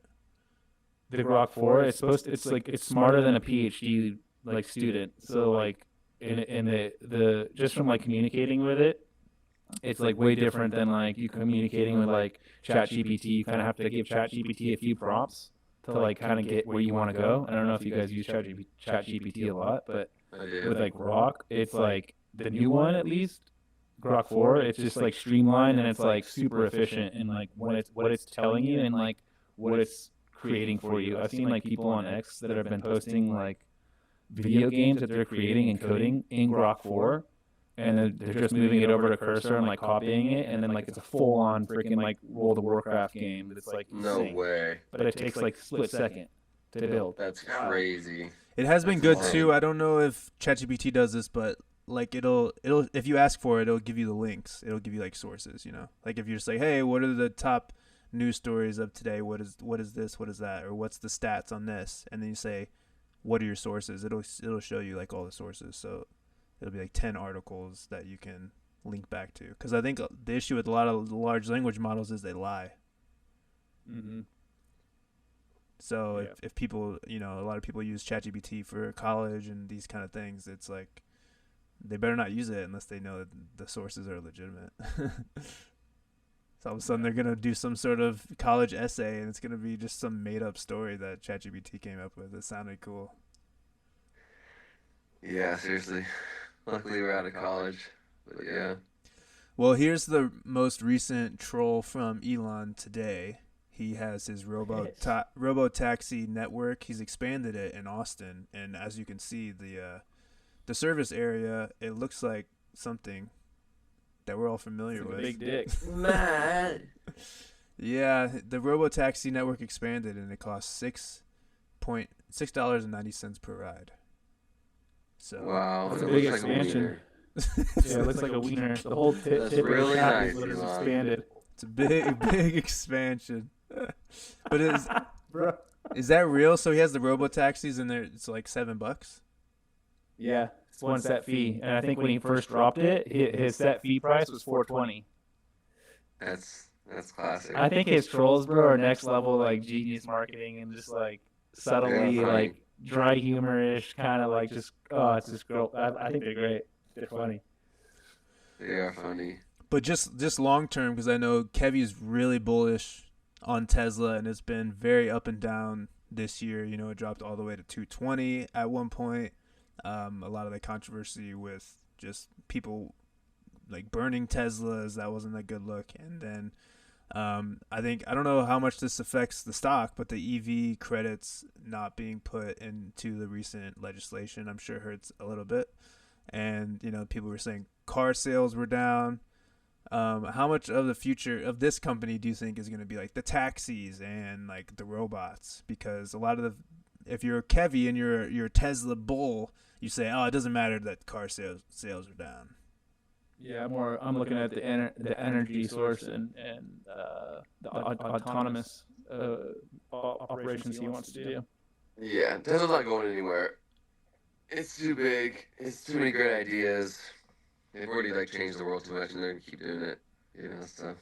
The Grok 4? It's smarter than a PhD like student. So like in the just from like communicating with it, it's like way different than like you communicating with like ChatGPT. You kind of have to give ChatGPT a few prompts to like kind of get where you want to go. I don't know if you guys use ChatGPT a lot, but I do. with like Grok, it's like the new one at least, Grok 4. It's just like streamlined, and it's like super efficient in like what it's telling you and like what it's creating for you. I've seen like people on X that have been posting like video games that they're creating and coding in Grok 4, and they're just moving it over to Cursor and like copying it, and then like it's a full-on freaking like World of Warcraft game. It's like No insane. way. But it takes like split second to build. That's crazy. It has been That's good insane. too. I don't know if ChatGPT does this, but like it'll if you ask for it, it'll give you the links. It'll give you like sources. Like if you're just like, hey, what are the top news stories of today? What is this? What is that? Or what's the stats on this? And then you say, what are your sources? It'll show you like all the sources. So it'll be like 10 articles that you can link back to. Because I think the issue with a lot of large language models is they lie. Mm-hmm. So if people, a lot of people use ChatGPT for college and these kind of things, it's like they better not use it unless they know that the sources are legitimate. So all of a sudden they're going to do some sort of college essay, and it's going to be just some made-up story that ChatGPT came up with. It sounded cool. Yeah, seriously. Luckily we're out of college. But yeah. Well, here's the most recent troll from Elon today. He has his robo-taxi network. He's expanded it in Austin, and as you can see, the service area, it looks like something that we're all familiar with. Big dick. Mad. Yeah, the robo-taxi network expanded, and it costs $6.90 per ride. So Wow. That's a it big looks like a expansion. wiener. Yeah, it looks like a wiener. The whole tip That's of the really cap nice, is literally Elon. expanded. It's a big expansion. But Bro. is that real? So he has the robo taxis and it's like $7. Yeah, it's one set fee, and I think when he first dropped it, his set fee price was $420. That's classic. I think his trolls, bro, are next level like genius marketing and just like subtly Yeah, funny. like dry humorish, kind of like just it's just girl. I think they're great. They're funny. They are funny. But just long term, because I know Kevy's really bullish on Tesla, and it's been very up and down this year. You know, it dropped all the way to 220 at one point. A lot of the controversy with just people like burning Teslas, that wasn't a good look. And then I don't know how much this affects the stock, but the EV credits not being put into the recent legislation, I'm sure hurts a little bit. And, you know, people were saying car sales were down. How much of the future of this company do you think is going to be like the taxis and like the robots? Because a lot of if you're Kevy and you're a Tesla bull, you say, oh, it doesn't matter that car sales are down. Yeah, I'm looking at the energy source and the autonomous operations he wants to do. Yeah, Tesla's not going anywhere. It's too big. It's too many great ideas. They've already like changed the world too much, and they're gonna keep doing it. You know, so.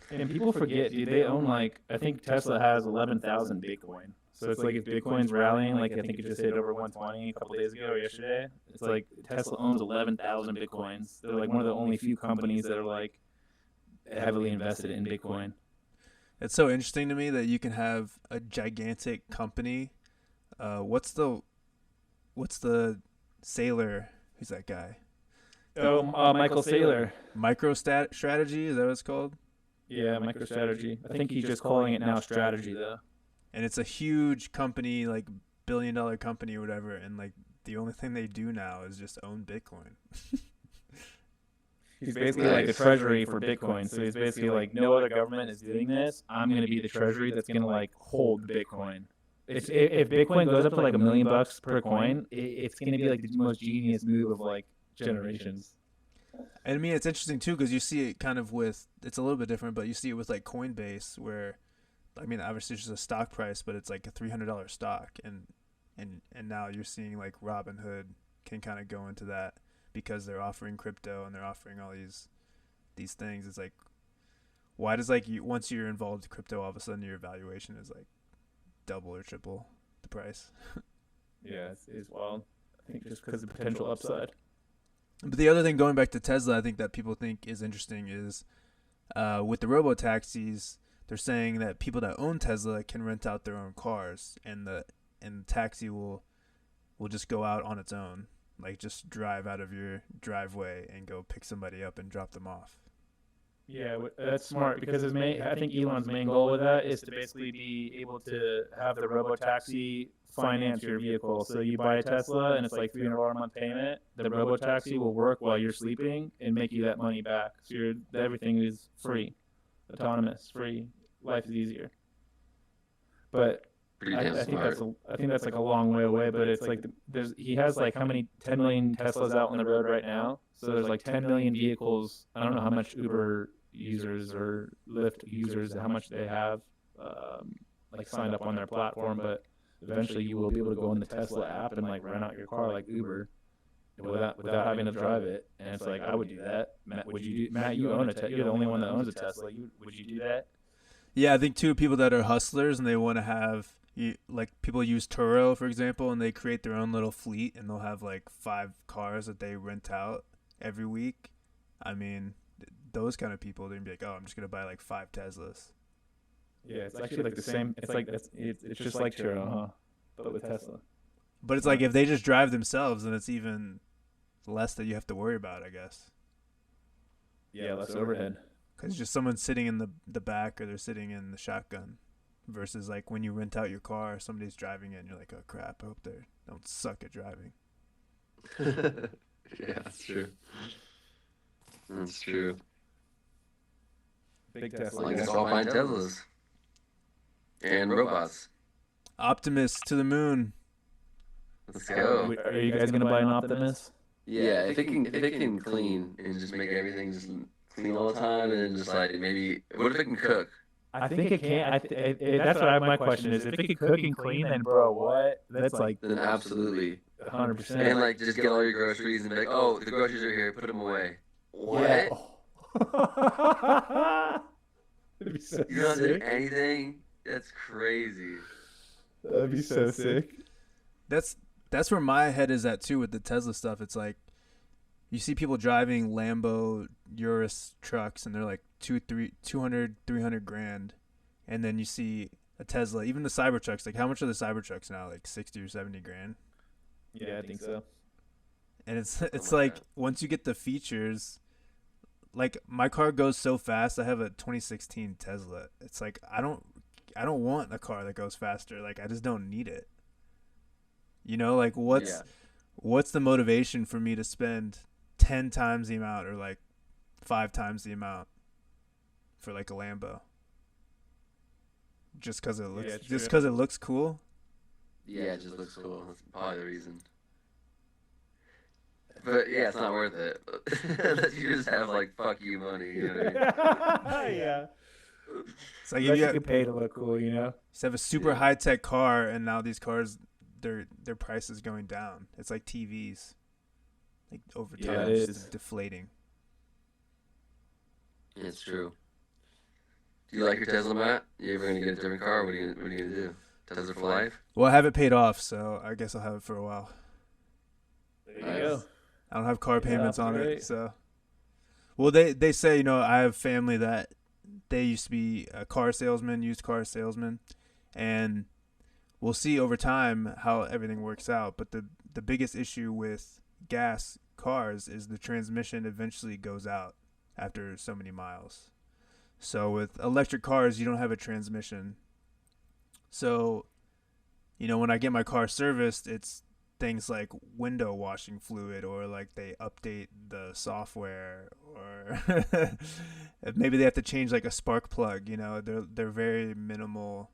And people forget, dude. They own like I think Tesla has 11,000 Bitcoin. So it's like if Bitcoin's rallying, like I think it just hit over 120 a couple days ago or yesterday. It's like Tesla owns 11,000 Bitcoins. They're like one of the only few companies that are like heavily invested in Bitcoin. It's so interesting to me that you can have a gigantic company. What's the Saylor? Who's that guy? Oh, Michael Saylor. MicroStrategy, is that what it's called? Yeah, MicroStrategy. I think he's just calling it now Strategy though. And it's a huge company, like billion-dollar company or whatever, and like the only thing they do now is just own Bitcoin. He's basically like a treasury for Bitcoin. So he's basically like, no other government is doing this. I'm going to be the treasury that's going to like hold Bitcoin. If Bitcoin goes up to like $1 million per coin, it's going to be like the most genius move of like generations. And I mean, it's interesting too because you see it kind of it's a little bit different, but you see it with like Coinbase, where I mean, obviously it's just a stock price, but it's like a $300 stock, and now you're seeing like Robinhood can kind of go into that because they're offering crypto and they're offering all these things. It's like, why does like once you're involved in crypto, all of a sudden your valuation is like double or triple the price? Yeah, it's wild. I think just because of the potential upside. But the other thing, going back to Tesla, I think that people think is interesting is with the robo taxis. They're saying that people that own Tesla can rent out their own cars, and the taxi will just go out on its own, like just drive out of your driveway and go pick somebody up and drop them off. Yeah, that's smart because I think Elon's main goal with that is to basically be able to have the robo-taxi finance your vehicle. So you buy a Tesla and it's like $300 a month payment. The robo-taxi will work while you're sleeping and make you that money back. So everything is free, autonomous, free. Life is easier. But I think that's like a long way away. But it's like he has like how many 10 million Teslas out on the road right now. So there's like 10 million vehicles. I don't know how much Uber users or Lyft users, how much they have like signed up on their platform. But eventually you will be able to go in the Tesla app and like rent out your car like Uber without having to drive it. And it's like, I would do that. Matt, would you do? Matt, you own a Tesla. You're the only one that owns a Tesla. Would you do that? Yeah, I think too, people that are hustlers and they want to have, like people use Turo, for example, and they create their own little fleet and they'll have like 5 cars that they rent out every week. I mean, those kind of people, they're going to be like, oh, I'm just going to buy like 5 Teslas. Yeah, it's actually like the same. It's like it's just like Turo, huh? But with Tesla. But it's like if they just drive themselves, then it's even less that you have to worry about, I guess. Yeah, less overhead. Because just someone sitting in the back or they're sitting in the shotgun versus like when you rent out your car, somebody's driving it and you're like, oh crap, I hope they don't suck at driving. Yeah, that's true. That's true. Big Tesla. I guess I'll find Teslas. And robots. Optimus to the moon. Let's go. Are you guys going to buy an Optimus? Yeah, if it can clean and just make everything just clean all the time, and then just like maybe what if it can cook? I think it can. That's what my question is. If it could cook and clean, then bro, what? That's like Then absolutely. 100%. And like just get all your groceries and be like, oh, the groceries are here, put them away. Yeah. What? That'd be so You're not doing sick. anything? That's crazy. That'd be so sick. That's where my head is at too with the Tesla stuff. It's like you see people driving Lambo Urus trucks and they're like 200, 300 grand, and then you see a Tesla, even the Cybertrucks. Like how much are the Cybertrucks now? Like 60 or 70 grand. Yeah, I think so. And it's my like God. once you get the features, like my car goes so fast. I have a 2016 Tesla. It's like I don't want a car that goes faster. Like I just don't need it. You know, like Yeah. what's the motivation for me to spend 10 times the amount or like 5 times the amount for like a Lambo? Just cuz it looks Yeah, just true. cuz it looks cool? Yeah, it just looks cool. That's probably the reason. But yeah, it's not worth it. Unless you just have like fuck you money, you know what I mean? Yeah. It's like if Unless you you could pay to look cool, you know? just have a super Yeah. high-tech car and now these cars their price is going down. It's like TVs. Like over Yeah, time it it's is. deflating. It's true. Do you like your Tesla, Matt? You ever gonna get a different car? What are you gonna do? Tesla for life? Well, I have it paid off, so I guess I'll have it for a while. There you Nice. go. I don't have car Yeah, payments on great. it, so. Well, they say, you know, I have family that they used to be a car salesman, used car salesman, and we'll see over time how everything works out. But the biggest issue with gas cars is the transmission eventually goes out after so many miles. So with electric cars, you don't have a transmission. So, you know, when I get my car serviced, it's things like window washing fluid, or like they update the software, or maybe they have to change like a spark plug. You know, they're very minimal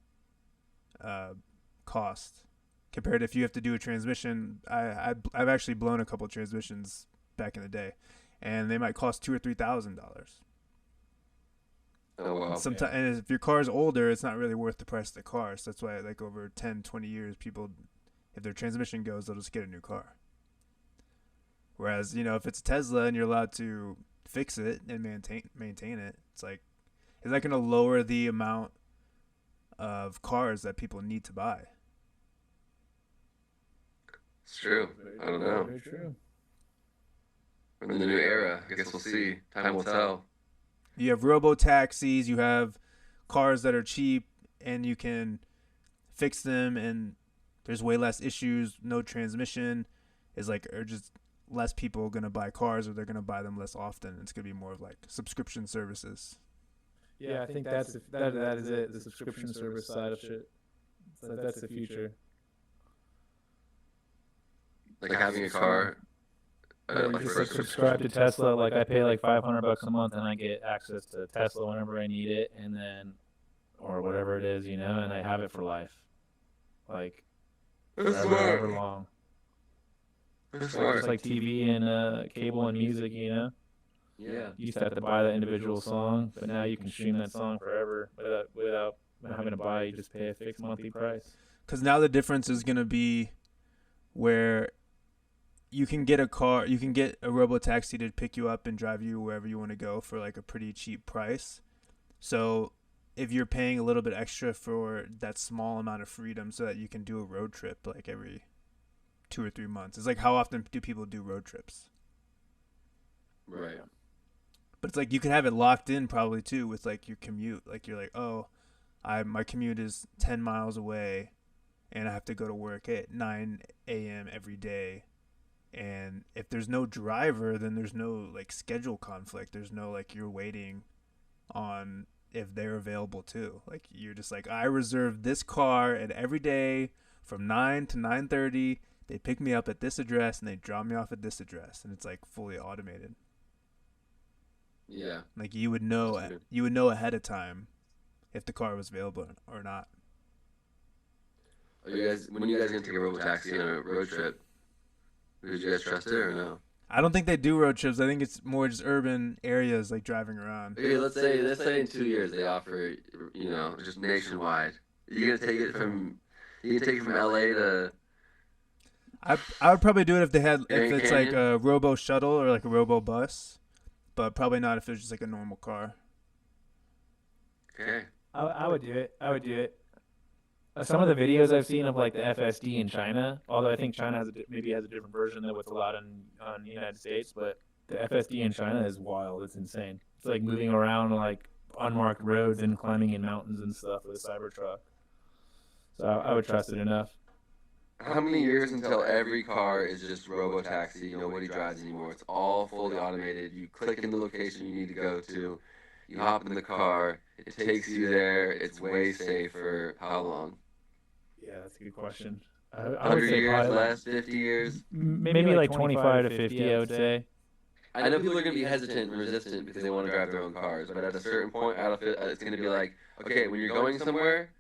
cost compared to if you have to do a transmission. I've actually blown a couple transmissions back in the day, and they might cost $2,000 or $3,000. Oh wow. Sometimes, and if your car's older, it's not really worth the price of the car. So that's why, like, over 10, 20 years, people, if their transmission goes, they'll just get a new car. Whereas, you know, if it's a Tesla and you're allowed to fix it and maintain it, it's like, is that going to lower the amount of cars that people need to buy? It's true. I don't know. Very true. We're in the new era. I guess we'll see. Time will tell. You have robo taxis, you have cars that are cheap and you can fix them, and there's way less issues. No transmission is like, or just less people going to buy cars, or they're going to buy them less often. It's going to be more of like subscription services. Yeah, I think that is it. The subscription service side of shit. So that's the future. Like having a car. Where you Like just for like subscribe to Tesla. Like I pay like $500 a month, and I get access to Tesla whenever I need it, and then, or whatever it is, you know, and I have it for life, like That's forever, however smart. long. That's Just smart. like TV and cable and music, you know. Yeah. You used to have to buy the individual song, but now you can stream that song forever without having to buy. You just pay a fixed monthly price. Because now the difference is going to be where you can get a car, you can get a robo taxi to pick you up and drive you wherever you want to go for like a pretty cheap price. So if you're paying a little bit extra for that small amount of freedom so that you can do a road trip like every 2 or 3 months. It's like, how often do people do road trips? Right. But it's like you can have it locked in probably too with like your commute. Like you're like, oh, my commute is 10 miles away and I have to go to work at 9 a.m. every day. And if there's no driver, then there's no like schedule conflict. There's no like you're waiting on if they're available too. Like you're just like, I reserve this car, and every day from 9 to 9:30, they pick me up at this address and they drop me off at this address, and it's like fully automated. Yeah. Like you would That's good. know ahead of time if the car was available or not. Are you guys, when you guys gonna take a robo taxi on a road trip? Did you guys trust it or no? I don't think they do road trips. I think it's more just urban areas, like driving around. Okay, let's say in 2 years they offer, just nationwide. You gonna take it from you can take it from LA to I would probably do it if Grand it's like Canyon? a robo shuttle or like a robo bus, but probably not if it's just like a normal car. Okay. I would do it. I would do it. Some of the videos I've seen of like the FSD in China, although I think China maybe has a different version than what's allowed on the United States, but the FSD in China is wild. It's insane. It's like moving around like unmarked roads and climbing in mountains and stuff with a Cybertruck. So I would trust it enough. How many years until every car is just robo-taxi? Nobody drives anymore. It's all fully automated. You click in the location you need to go to. You hop in the car. It takes you there. It's way safer. How long? Yeah, that's a good question. I would 100 say years, probably less, 50 years? maybe like 25 to 50, I would say. I know people are going to be hesitant and resistant because they want to drive their own cars, but at a certain point, it's going to be like, okay, when you're going somewhere,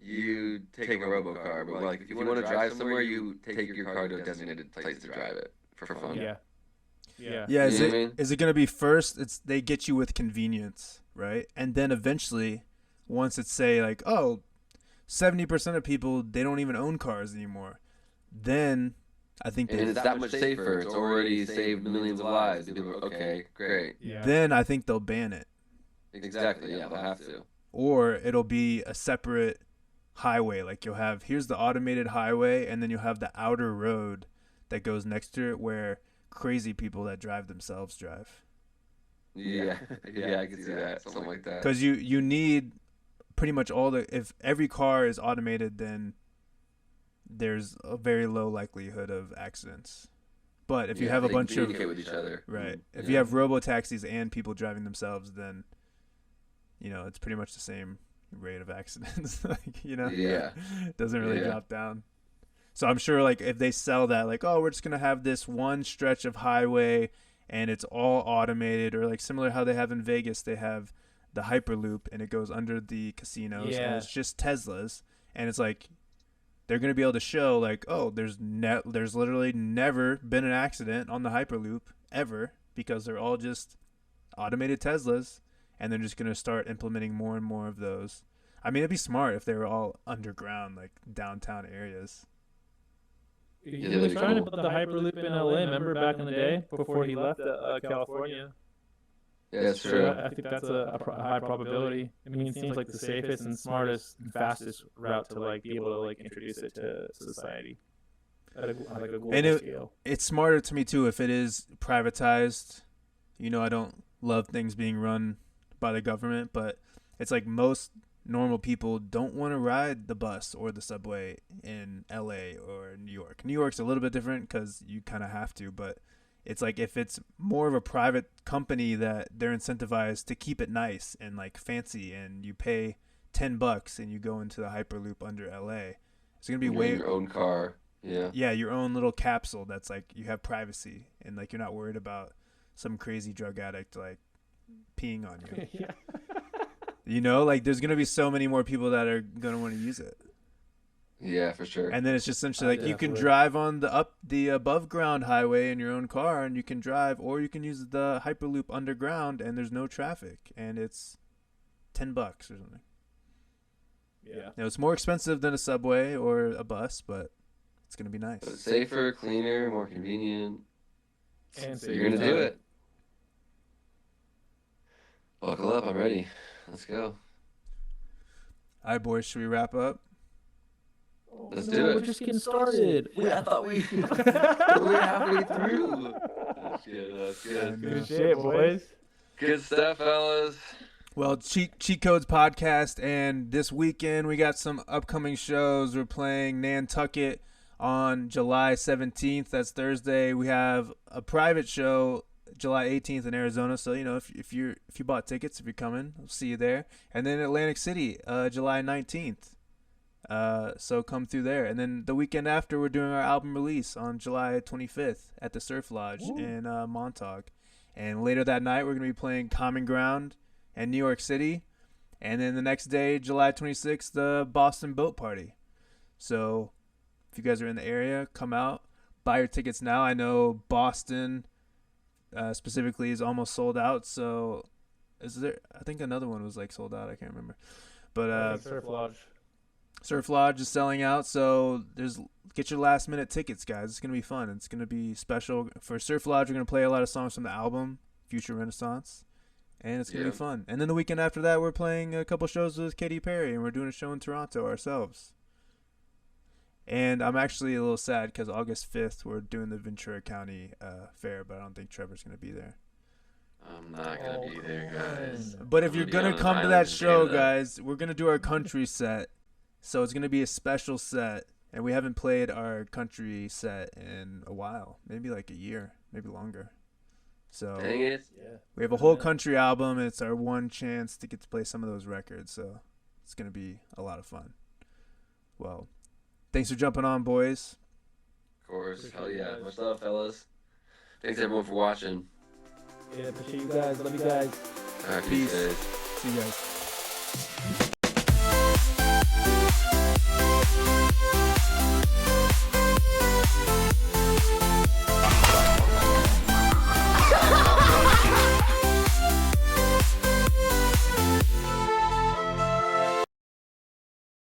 you take a robocar. But like, if you want to drive somewhere, you take your car to a designated place to drive it for fun. Yeah. Yeah. Yeah, You know what I mean? is it gonna be first? They get you with convenience, right? And then eventually, once it's say like, oh, 70% of people they don't even own cars anymore, then I think And it's that much safer. It's already saved millions of lives. And people are, okay, great. Yeah. then I think they'll ban it, Exactly, yeah, they'll have to. or it'll be a separate highway. Like you'll have here's the automated highway, and then you'll have the outer road that goes next to it where crazy people that drive themselves drive. Yeah, yeah, I can see that. Something like that. Because you need pretty much if every car is automated, then there's a very low likelihood of accidents. But if you have a they bunch of communicate with each other. right, if Yeah. you have robo taxis and people driving themselves, then it's pretty much the same rate of accidents. Yeah. It doesn't really Yeah. drop down. So I'm sure like if they sell that, like, oh, we're just gonna have this one stretch of highway and it's all automated, or like similar how they have in Vegas, they have the Hyperloop and it goes under the casinos and Yeah. it's just Teslas, and it's like they're gonna be able to show like, oh, there's literally never been an accident on the Hyperloop ever because they're all just automated Teslas, and they're just gonna start implementing more and more of those. I mean, it'd be smart if they were all underground, like downtown areas. He Yeah, was that'd be trying to cool. build the Hyperloop in LA, remember back in the day before he left California. Yeah, that's So true. I think that's a high probability. I mean, it seems like the safest and smartest and fastest route to like be able to like introduce it to society at like a global And scale. it's smarter to me too if it is privatized. I don't love things being run by the government, but it's like most normal people don't want to ride the bus or the subway in LA or New York. New York's a little bit different because you kind of have to, but it's like if it's more of a private company that they're incentivized to keep it nice and like fancy, and you pay $10 and you go into the Hyperloop under LA, it's gonna be You're in your own car. Yeah. your own little capsule that's like you have privacy and like you're not worried about some crazy drug addict like peeing on you. Yeah. Like there's gonna be so many more people that are gonna want to use it, Yeah, for sure. and then it's just essentially like you can Definitely. drive on the above ground highway in your own car, and you can drive, or you can use the Hyperloop underground, and there's no traffic, and it's $10 or something. Yeah. It's more expensive than a subway or a bus, but it's gonna be nice. But it's safer, cleaner, more convenient. And So you're gonna do it. Buckle up, I'm ready. Let's go. All right, boys, should we wrap up? Let's No, do it. We're just getting started. I thought we we're halfway through. That's good. That's I good. know. Good shit, boys. Good stuff, fellas. Well, Cheat Codes podcast, and this weekend we got some upcoming shows. We're playing Nantucket on July 17th. That's Thursday. We have a private show July 18th in Arizona. So if you bought tickets, if you're coming, we'll see you there. And then Atlantic City, July 19th. So come through there. And then the weekend after, we're doing our album release on July 25th at the Surf Lodge in Montauk. And later that night, we're going to be playing Common Ground and New York City. And then the next day, July 26th, the Boston Boat Party. So if you guys are in the area, come out. buy your tickets now. I know Boston specifically is almost sold out. So is there? I think another one was like sold out. I can't remember. But Surf Lodge. Surf Lodge is selling out, so get your last minute tickets, guys. It's gonna be fun. It's gonna be special for Surf Lodge. We're gonna play a lot of songs from the album Future Renaissance, and it's gonna be fun. And then the weekend after that, we're playing a couple shows with Katy Perry, and we're doing a show in Toronto ourselves. And I'm actually a little sad because August 5th we're doing the Ventura County Fair, but I don't think Trevor's gonna be there. I'm not gonna be there, guys. But if I'm you're be gonna on an come to island that in show, Canada. guys, we're gonna do our country set. So it's gonna be a special set, and we haven't played our country set in a while, maybe like a year, maybe longer. So Dang it. Yeah. we have a whole country album, and it's our one chance to get to play some of those records. So it's gonna be a lot of fun. Well, thanks for jumping on, boys. Of course. Appreciate Hell you yeah. guys. Much love, fellas. Thanks everyone for watching. Yeah, appreciate you guys. Love you guys. All right, Peace. peace, guys. See you guys.